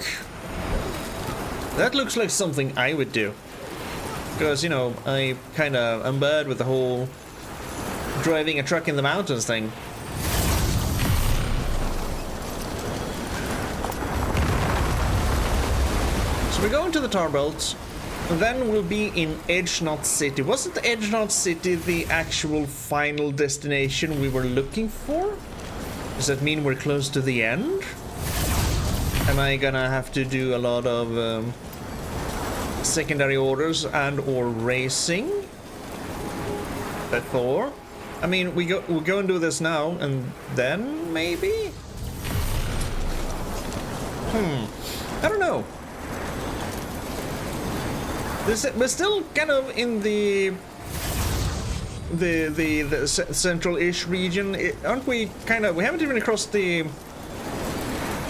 That looks like something I would do. Because, you know, I kinda am bad with the whole driving a truck in the mountains thing. So we're going to the Tar Belt, and then we'll be in Edge-Knot City. Wasn't Edge-Knot City the actual final destination we were looking for? Does that mean we're close to the end? Am I gonna have to do a lot of secondary orders and or racing? Before? I mean, we'll go and do this now, and then maybe? I don't know. We're still kind of in the central-ish region, aren't we? Kind of. We haven't even crossed the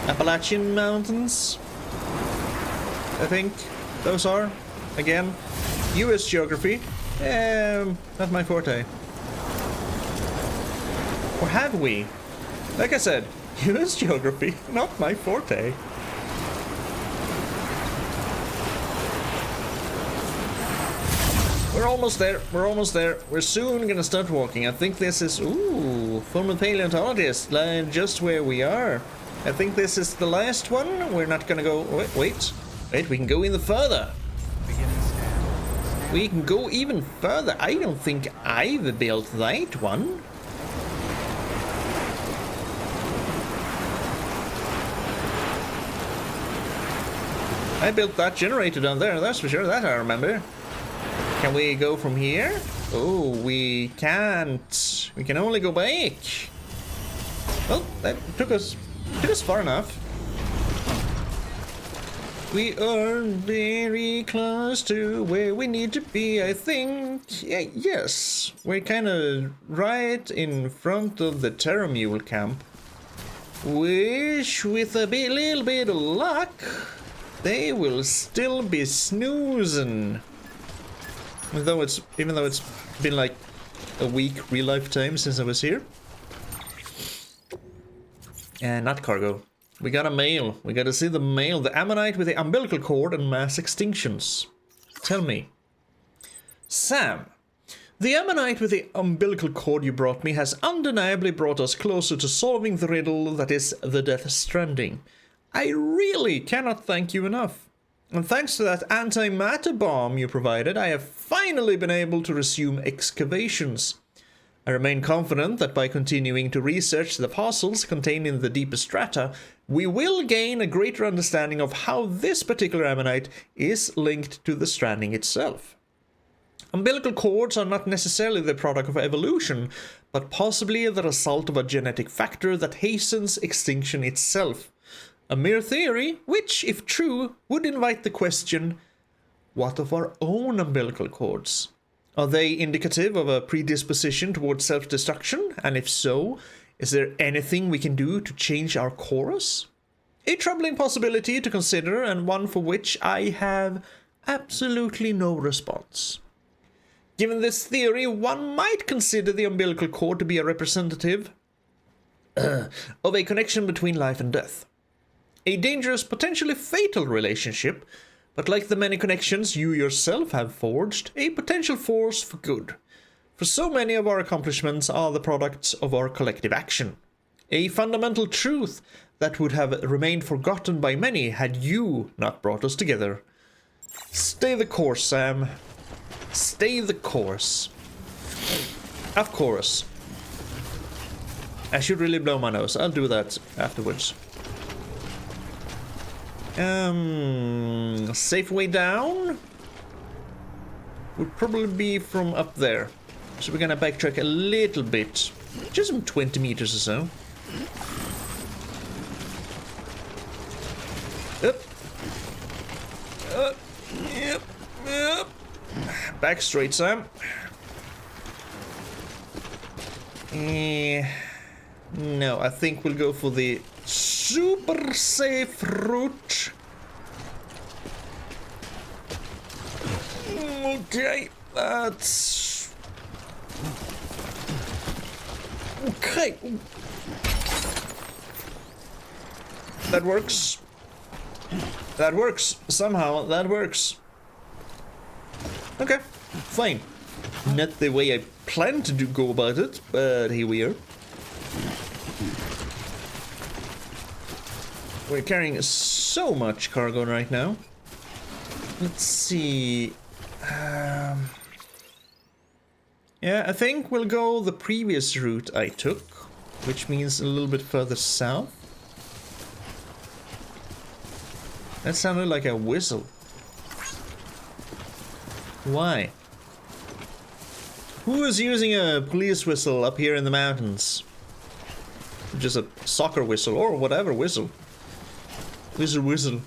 Appalachian Mountains. I think those are again U.S. geography. Not my forte. Or have we? Like I said, U.S. geography, not my forte. We're almost there. We're almost there. We're soon gonna start walking. I think this is former paleontologist, like just where we are. I think this is the last one. We're not gonna go. Wait. We can go even further. We can go even further. I don't think I've built that one. I built that generator down there. That's for sure. That I remember. Can we go from here? Oh, we can't. We can only go back. Well, that took us far enough. We are very close to where we need to be, I think. Yeah, yes. We're kind of right in front of the Terra Mule camp. Which, with a little bit of luck, they will still be snoozing. Even though it's been like a week real life time since I was here. Not cargo. We got a mail. We got to see the mail. The ammonite with the umbilical cord and mass extinctions. Tell me. Sam, the ammonite with the umbilical cord you brought me has undeniably brought us closer to solving the riddle that is the Death Stranding. I really cannot thank you enough. And thanks to that antimatter bomb you provided, I have finally been able to resume excavations. I remain confident that by continuing to research the fossils contained in the deeper strata, we will gain a greater understanding of how this particular ammonite is linked to the Stranding itself. Umbilical cords are not necessarily the product of evolution, but possibly the result of a genetic factor that hastens extinction itself. A mere theory, which, if true, would invite the question, what of our own umbilical cords? Are they indicative of a predisposition towards self-destruction? And if so, is there anything we can do to change our chorus? A troubling possibility to consider, and one for which I have absolutely no response. Given this theory, one might consider the umbilical cord to be a representative of a connection between life and death. A dangerous, potentially fatal relationship, but like the many connections you yourself have forged, a potential force for good. For so many of our accomplishments are the products of our collective action. A fundamental truth that would have remained forgotten by many had you not brought us together. Stay the course, Sam. Stay the course. Of course. I should really blow my nose. I'll do that afterwards. Safe way down would probably be from up there. So we're gonna backtrack a little bit. Just some 20 meters or so. Up. Yep. Back straight, Sam. No, I think we'll go for the super safe route. Okay, that's... Okay. That works. That works. Somehow, that works. Okay, fine. Not the way I planned to go about it, but here we are. We're carrying so much cargo right now. Let's see. Yeah, I think we'll go the previous route I took, which means a little bit further south. That sounded like a whistle. Why? Who is using a police whistle up here in the mountains? Just a soccer whistle or whatever whistle. Whistle.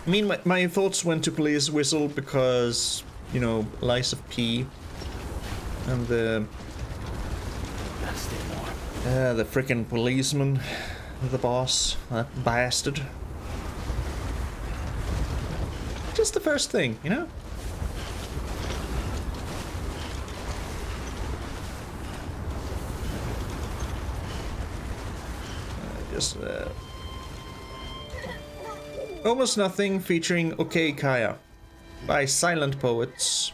I mean, my thoughts went to police whistle because, you know, Lies of P and the frickin' policeman, the boss, that bastard. Just the first thing, you know? Almost Nothing featuring OK Kaya by Silent Poets,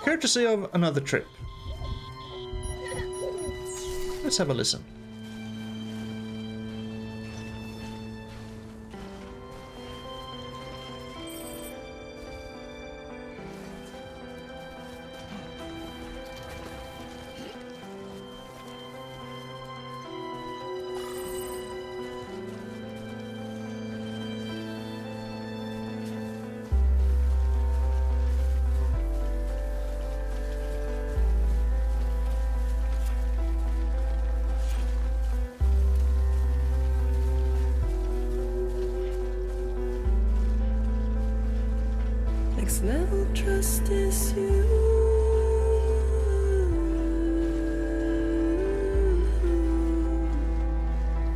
courtesy of Another Trip. Let's have a listen. Next level trust is you.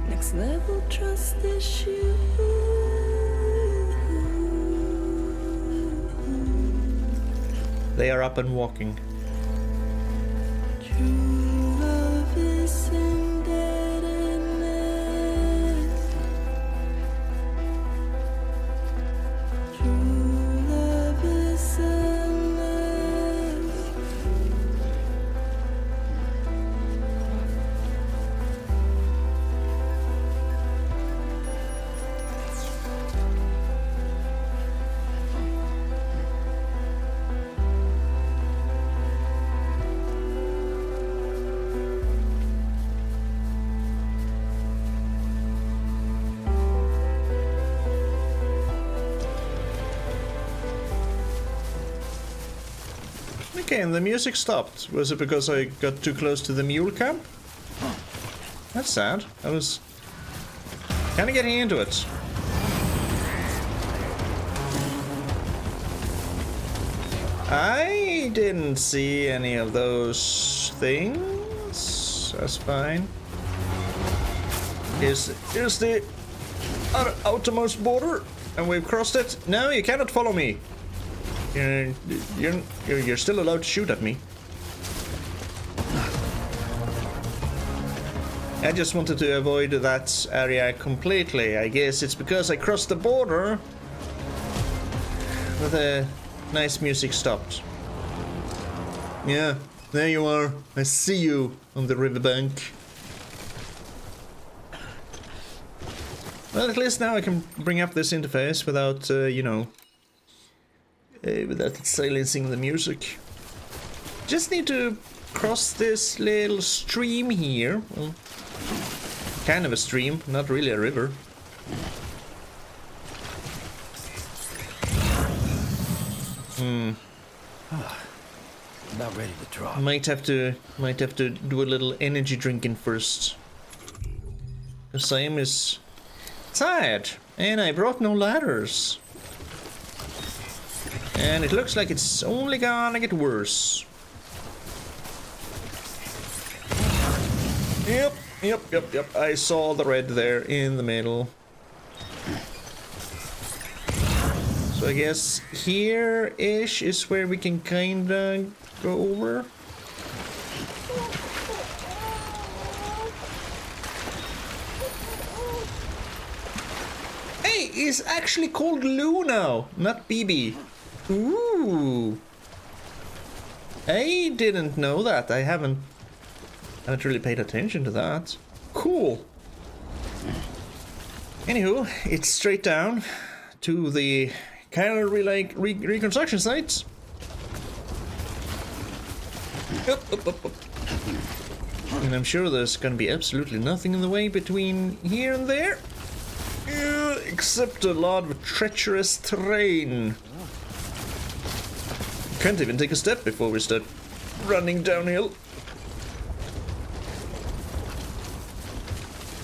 Next level trust is you. They are up and walking. True love is in Okay, and the music stopped. Was it because I got too close to the mule camp? That's sad. I was kind of getting into it. I didn't see any of those things. That's fine. Here's the outermost border, and we've crossed it. No, you cannot follow me. You're still allowed to shoot at me. I just wanted to avoid that area completely. I guess it's because I crossed the border. But the nice music stopped. Yeah, there you are. I see you on the riverbank. Well, at least now I can bring up this interface without, you know, without silencing the music. Just need to cross this little stream here. Well, kind of a stream, not really a river. About ready to drop. Might have to do a little energy drinking first. Cause I am tired, and I brought no ladders. And it looks like it's only gonna get worse. Yep. I saw the red there in the middle. So I guess here-ish is where we can kinda go over. Hey, it's actually called Lou now, not BB. Ooh. I didn't know that. I haven't really paid attention to that. Cool. Anywho, it's straight down to the Kyler Relay reconstruction sites. Up. And I'm sure there's gonna be absolutely nothing in the way between here and there. Except a lot of treacherous terrain. Can't even take a step before we start running downhill.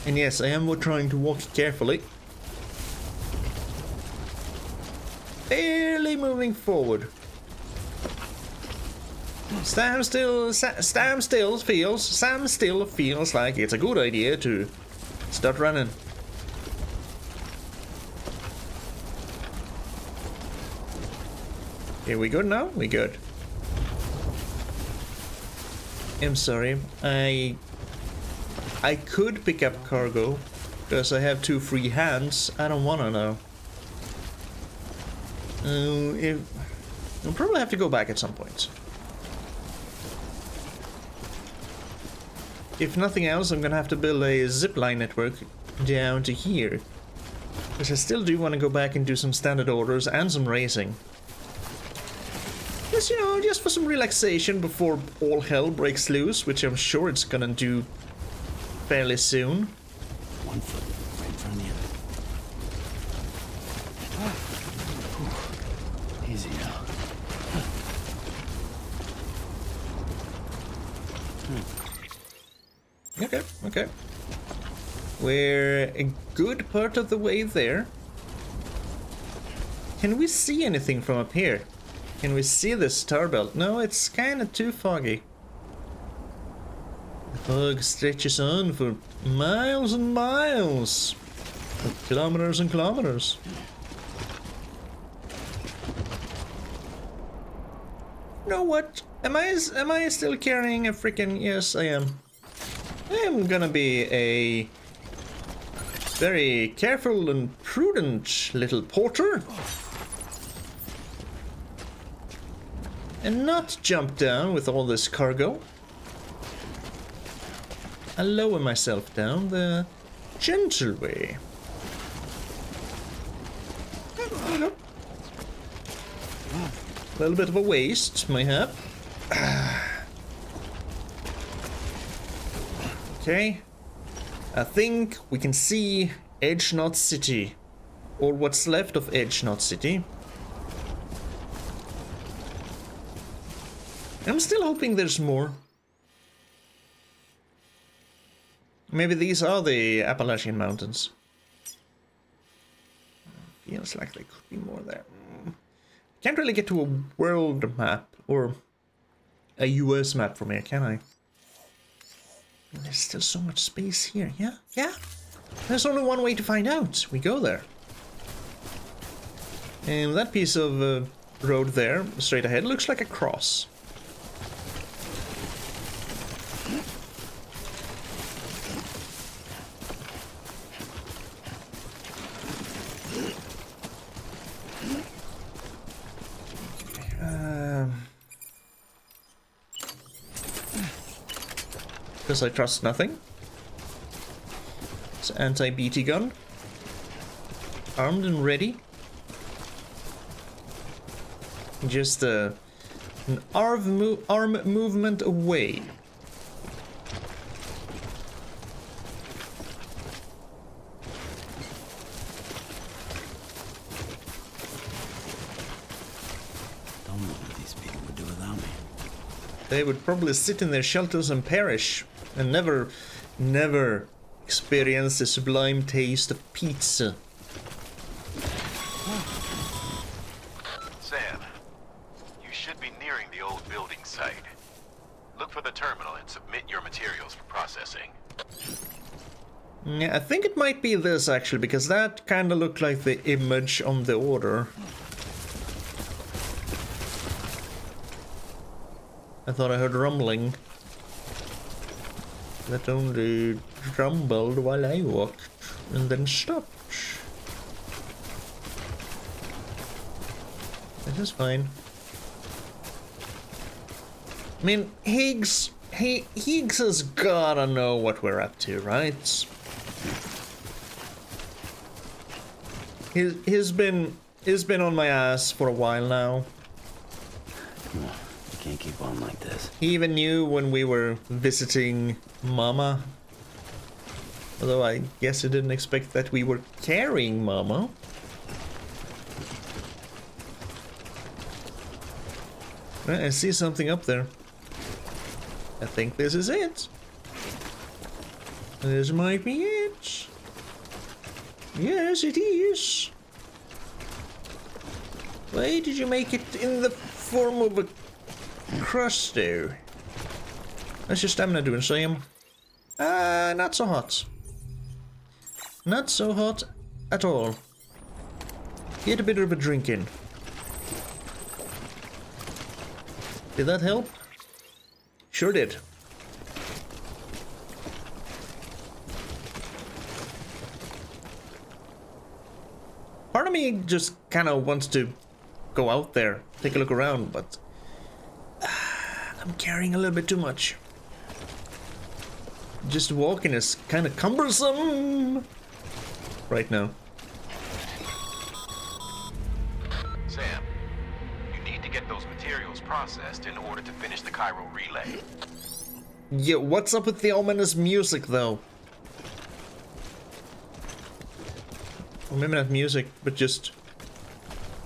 And yes, I am trying to walk carefully. Barely moving forward. Sam still feels like it's a good idea to start running. Okay, we good now? We good. I'm sorry. I could pick up cargo because I have 2 free hands. I don't wanna though. I'll probably have to go back at some point. If nothing else, I'm gonna have to build a zipline network down to here. Because I still do want to go back and do some standard orders and some racing. Just, you know, just for some relaxation before all hell breaks loose, which I'm sure it's gonna do fairly soon. One foot right in front of the other. Easy now. Okay. We're a good part of the way there. Can we see anything from up here? Can we see the star belt? No, it's kind of too foggy. The fog stretches on for miles and miles. For kilometers and kilometers. You know what? Am I still carrying a freaking... Yes, I am. I am gonna be a very careful and prudent little porter. And not jump down with all this cargo. I lower myself down the gentle way. A little bit of a waste, mayhap. Okay. I think we can see Edge Knot City. Or what's left of Edge Knot City. I'm still hoping there's more. Maybe these are the Appalachian Mountains. Feels like there could be more there. Can't really get to a world map or a US map from here, can I? There's still so much space here. Yeah, yeah. There's only one way to find out. We go there. And that piece of road there, straight ahead, looks like a cross. Because I trust nothing. It's anti-BT gun. Armed and ready. Just an arm movement away. Don't know what these people would do without me. They would probably sit in their shelters and perish, and never experience the sublime taste of pizza. Sam, you should be nearing the old building site. Look for the terminal and submit your materials for processing. Yeah, I think it might be this actually, because that kind of looked like the image on the order. I thought I heard rumbling. That only rumbled while I walked, and then stopped. This is fine. I mean, Higgs has gotta know what we're up to, right? He's been on my ass for a while now. Come on, you can't keep on like this. He even knew when we were visiting Mama. Although I guess he didn't expect that we were carrying Mama. I see something up there. I think this is it. This might be it. Yes, it is. Why did you make it in the form of a cross there? That's your stamina doing, Sam. Not so hot. Not so hot at all. Get a bit of a drink in. Did that help? Sure did. Part of me just kind of wants to go out there, take a look around, but I'm carrying a little bit too much. Just walking is kind of cumbersome right now. Sam, you need to get those materials processed in order to finish the Cairo relay. Yeah, what's up with the ominous music though? Or maybe not music, but just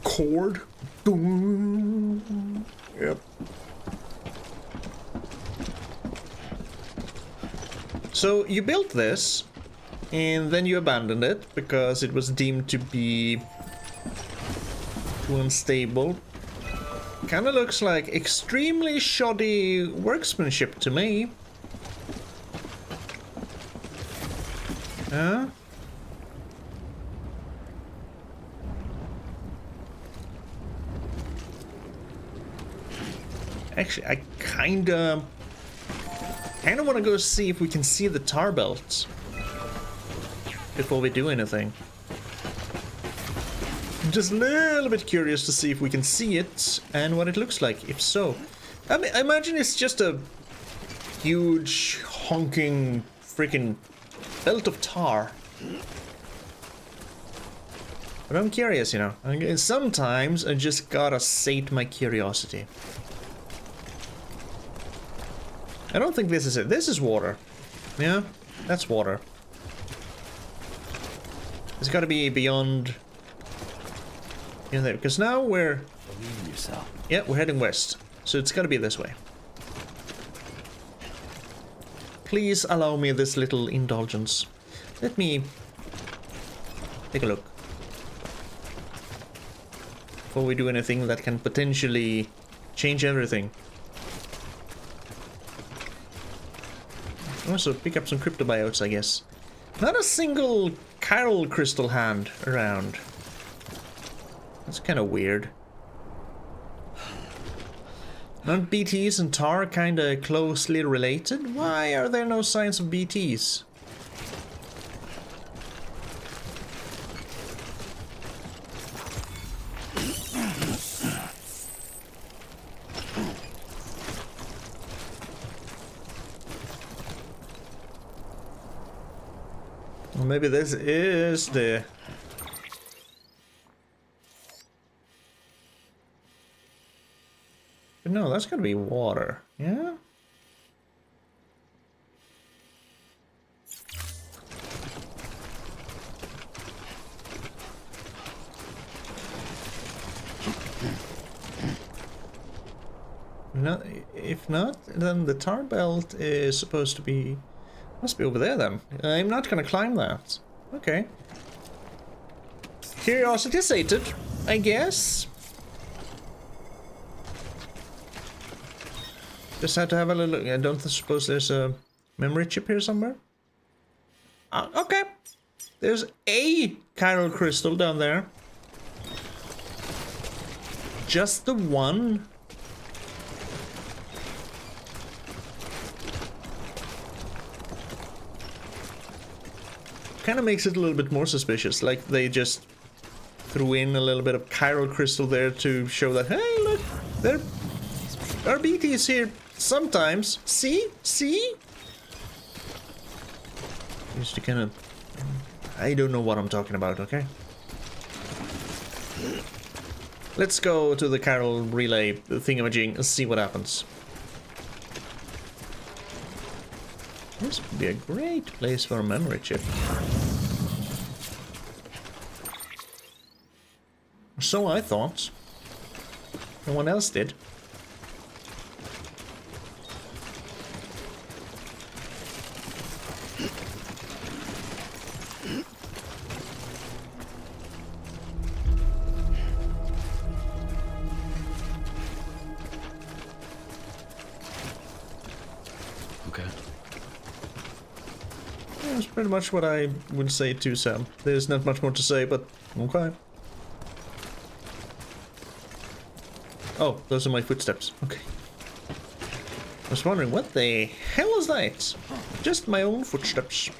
chord. Boom. Yep. So you built this, and then you abandoned it because it was deemed to be too unstable. Kinda looks like extremely shoddy workmanship to me. Huh? Actually, I kinda want to go see if we can see the tar belts before we do anything. I'm just a little bit curious to see if we can see it and what it looks like, if so. I mean, I imagine it's just a huge, honking, freaking belt of tar. But I'm curious, you know. And sometimes I just gotta sate my curiosity. I don't think this is it. This is water. Yeah, that's water. It's got to be beyond... in there, because now we're... Believe in yourself. Yeah, we're heading west. So it's got to be this way. please allow me this little indulgence. Let me take a look. Before we do anything that can potentially change everything. Also pick up some cryptobiotes, I guess. Not a single chiral crystal hand around. That's kind of weird. Aren't BTs and tar kind of closely related? Why are there no signs of BTs? Well, maybe this is the... No, that's gotta be water, yeah? No, if not, then the tar belt is supposed to be... Must be over there then. I'm not gonna climb that. Okay. Curiosity sated, I guess. Just had to have a little look. I don't suppose there's a memory chip here somewhere? Okay. There's a chiral crystal down there. Just the one. Kind of makes it a little bit more suspicious. Like they just threw in a little bit of chiral crystal there to show that, hey, look, there are BTs here. Sometimes. See? See? Just to kind of... I don't know what I'm talking about, okay? Let's go to the chiral relay thingamajig and see what happens. This would be a great place for a memory chip. So I thought. No one else did. That's pretty much what I would say too, Sam. There's not much more to say, but okay. Oh, those are my footsteps. Okay. I was wondering, what the hell is that? Just my own footsteps.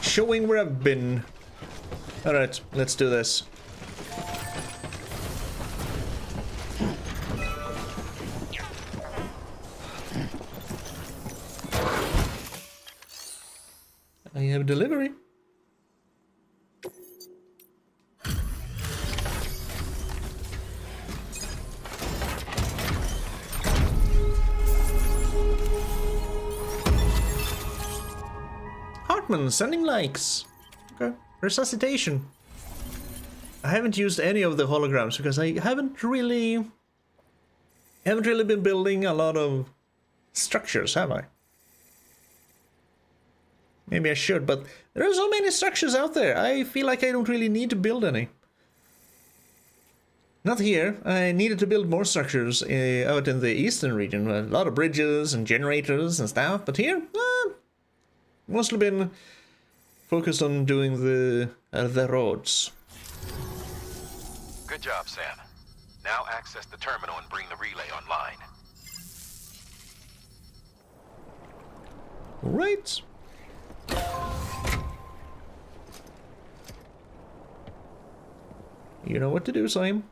Showing where I've been. Alright, let's do this. I have delivery. Hartman sending likes. Okay. Resuscitation. I haven't used any of the holograms because I haven't really been building a lot of structures, have I? Maybe I should, but there are so many structures out there. I feel like I don't really need to build any. Not here. I needed to build more structures out in the eastern region. A lot of bridges and generators and stuff. But here, mostly been focused on doing the roads. Good job, Sam. Now access the terminal and bring the relay online. Right. You know what to do, Sam.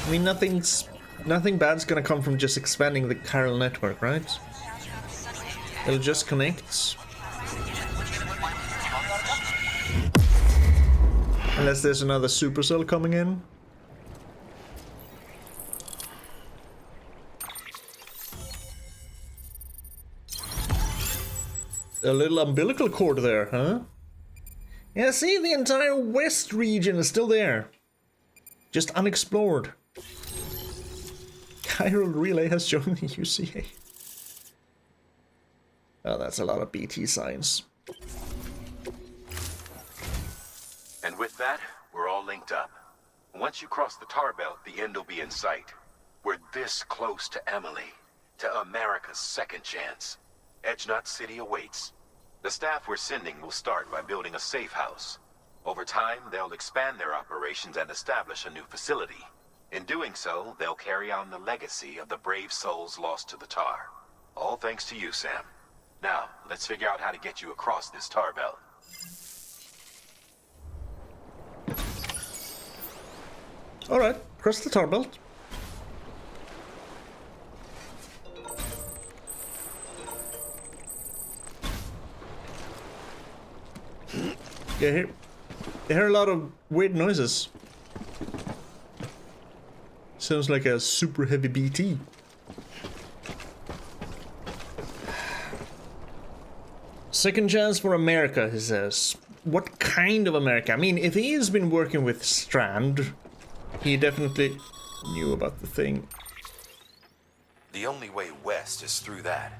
I mean, nothing bad's gonna come from just expanding the chiral network, right? It'll just connect. Unless there's another supercell coming in. a little umbilical cord there, huh? Yeah, see, the entire west region is still there. Just unexplored. Chiral Relay has joined the UCA. Oh, that's a lot of BT signs. And with that, we're all linked up. Once you cross the tar belt, the end will be in sight. We're this close to Emily, to America's second chance. Edgenut City awaits. The staff we're sending will start by building a safe house. Over time, they'll expand their operations and establish a new facility. In doing so, they'll carry on the legacy of the brave souls lost to the tar. All thanks to you, Sam. Now, let's figure out how to get you across this tar belt. Alright, cross the tar belt. Yeah, I hear a lot of weird noises. Sounds like a super heavy BT. Second chance for America, he says. What kind of America? I mean, if he has been working with Strand, he definitely knew about the thing. The only way west is through that.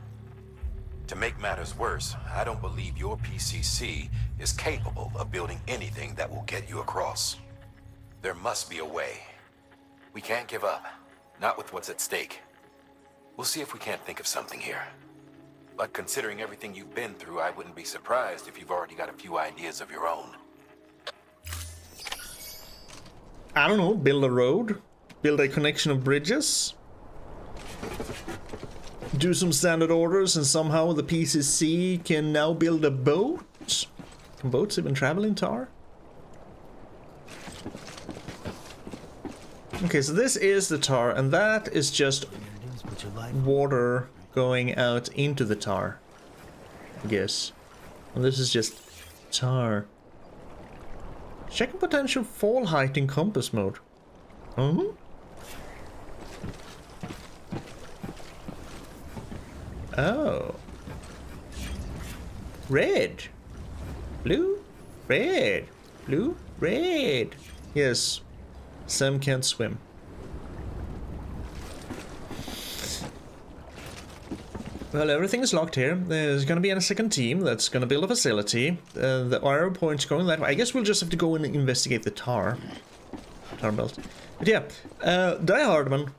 To make matters worse, I don't believe your PCC is capable of building anything that will get you across. There must be a way. We can't give up, not with what's at stake. We'll see if we can't think of something here. But considering everything you've been through, I wouldn't be surprised if you've already got a few ideas of your own. I don't know, build a road? Build a connection of bridges? Do some standard orders and somehow the PCC can now build a boat? Can boats even travel in tar? Okay, so this is the tar and that is just water going out into the tar, I guess. And this is just tar. Check potential fall height in compass mode. Oh. Red. Blue. Red. Blue. Red. Yes. Sam can't swim. Well, everything is locked here. There's gonna be a second team that's gonna build a facility. The arrow point's going that way. I guess we'll just have to go and investigate the tar belt. But yeah, Die Hardman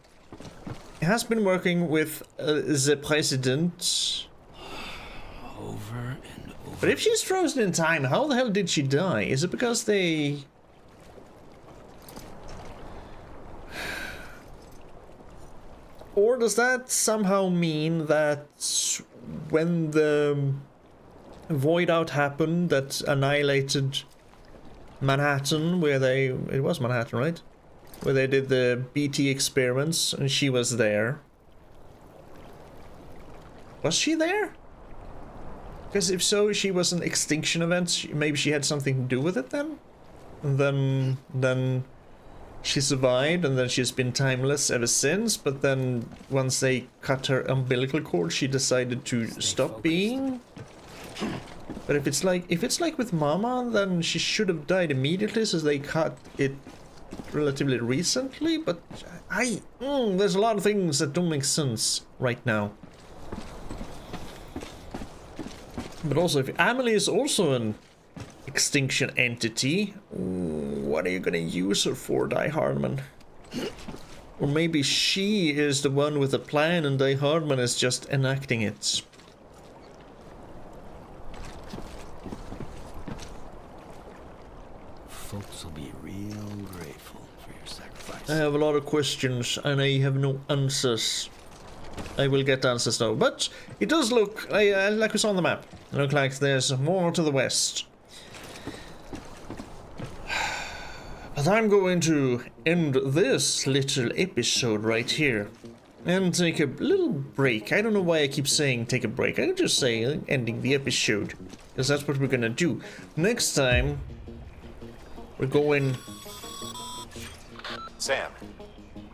has been working with the president. Over and over. But if she's frozen in time, how the hell did she die? Is it because they... Or does that somehow mean that when the void out happened that annihilated Manhattan, where they... It was Manhattan, right? Where they did the BT experiments and she was there. Was she there? Because if so, she was an extinction event. Maybe she had something to do with it then? And then she survived and then she's been timeless ever since. But then once they cut her umbilical cord, she decided to stop being. But if it's like with Mama, then she should have died immediately, so they cut it relatively recently. But there's a lot of things that don't make sense right now. But also, if Amelie is also an extinction entity, what are you gonna use her for, Die Hardman? Or maybe she is the one with the plan and Die Hardman is just enacting it. Folks will be real grateful for your sacrifice. I have a lot of questions and I have no answers. I will get answers though, but it does look, like we saw on the map, it looks like there's more to the west. But I'm going to end this little episode right here and take a little break. I don't know why I keep saying take a break. I can just say ending the episode, because that's what we're gonna do. Next time, we're going... Sam,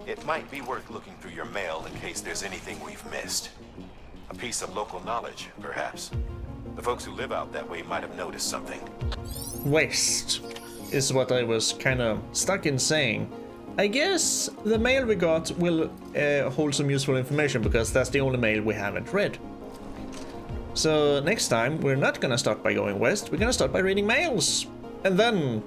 it might be worth looking through your mail in case there's anything we've missed. A piece of local knowledge, perhaps. The folks who live out that way might have noticed something. West is what I was kind of stuck in saying. I guess the mail we got will hold some useful information because that's the only mail we haven't read. So next time we're not gonna start by going west, we're gonna start by reading mails. And then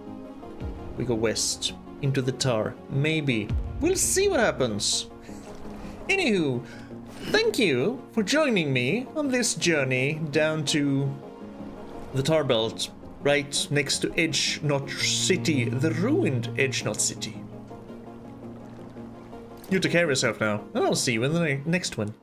we go west into the tar. Maybe. We'll see what happens. Anywho, thank you for joining me on this journey down to the tar belt, right next to Edge Knot City, the ruined Edge Knot City. You take care of yourself now, and I'll see you in the next one.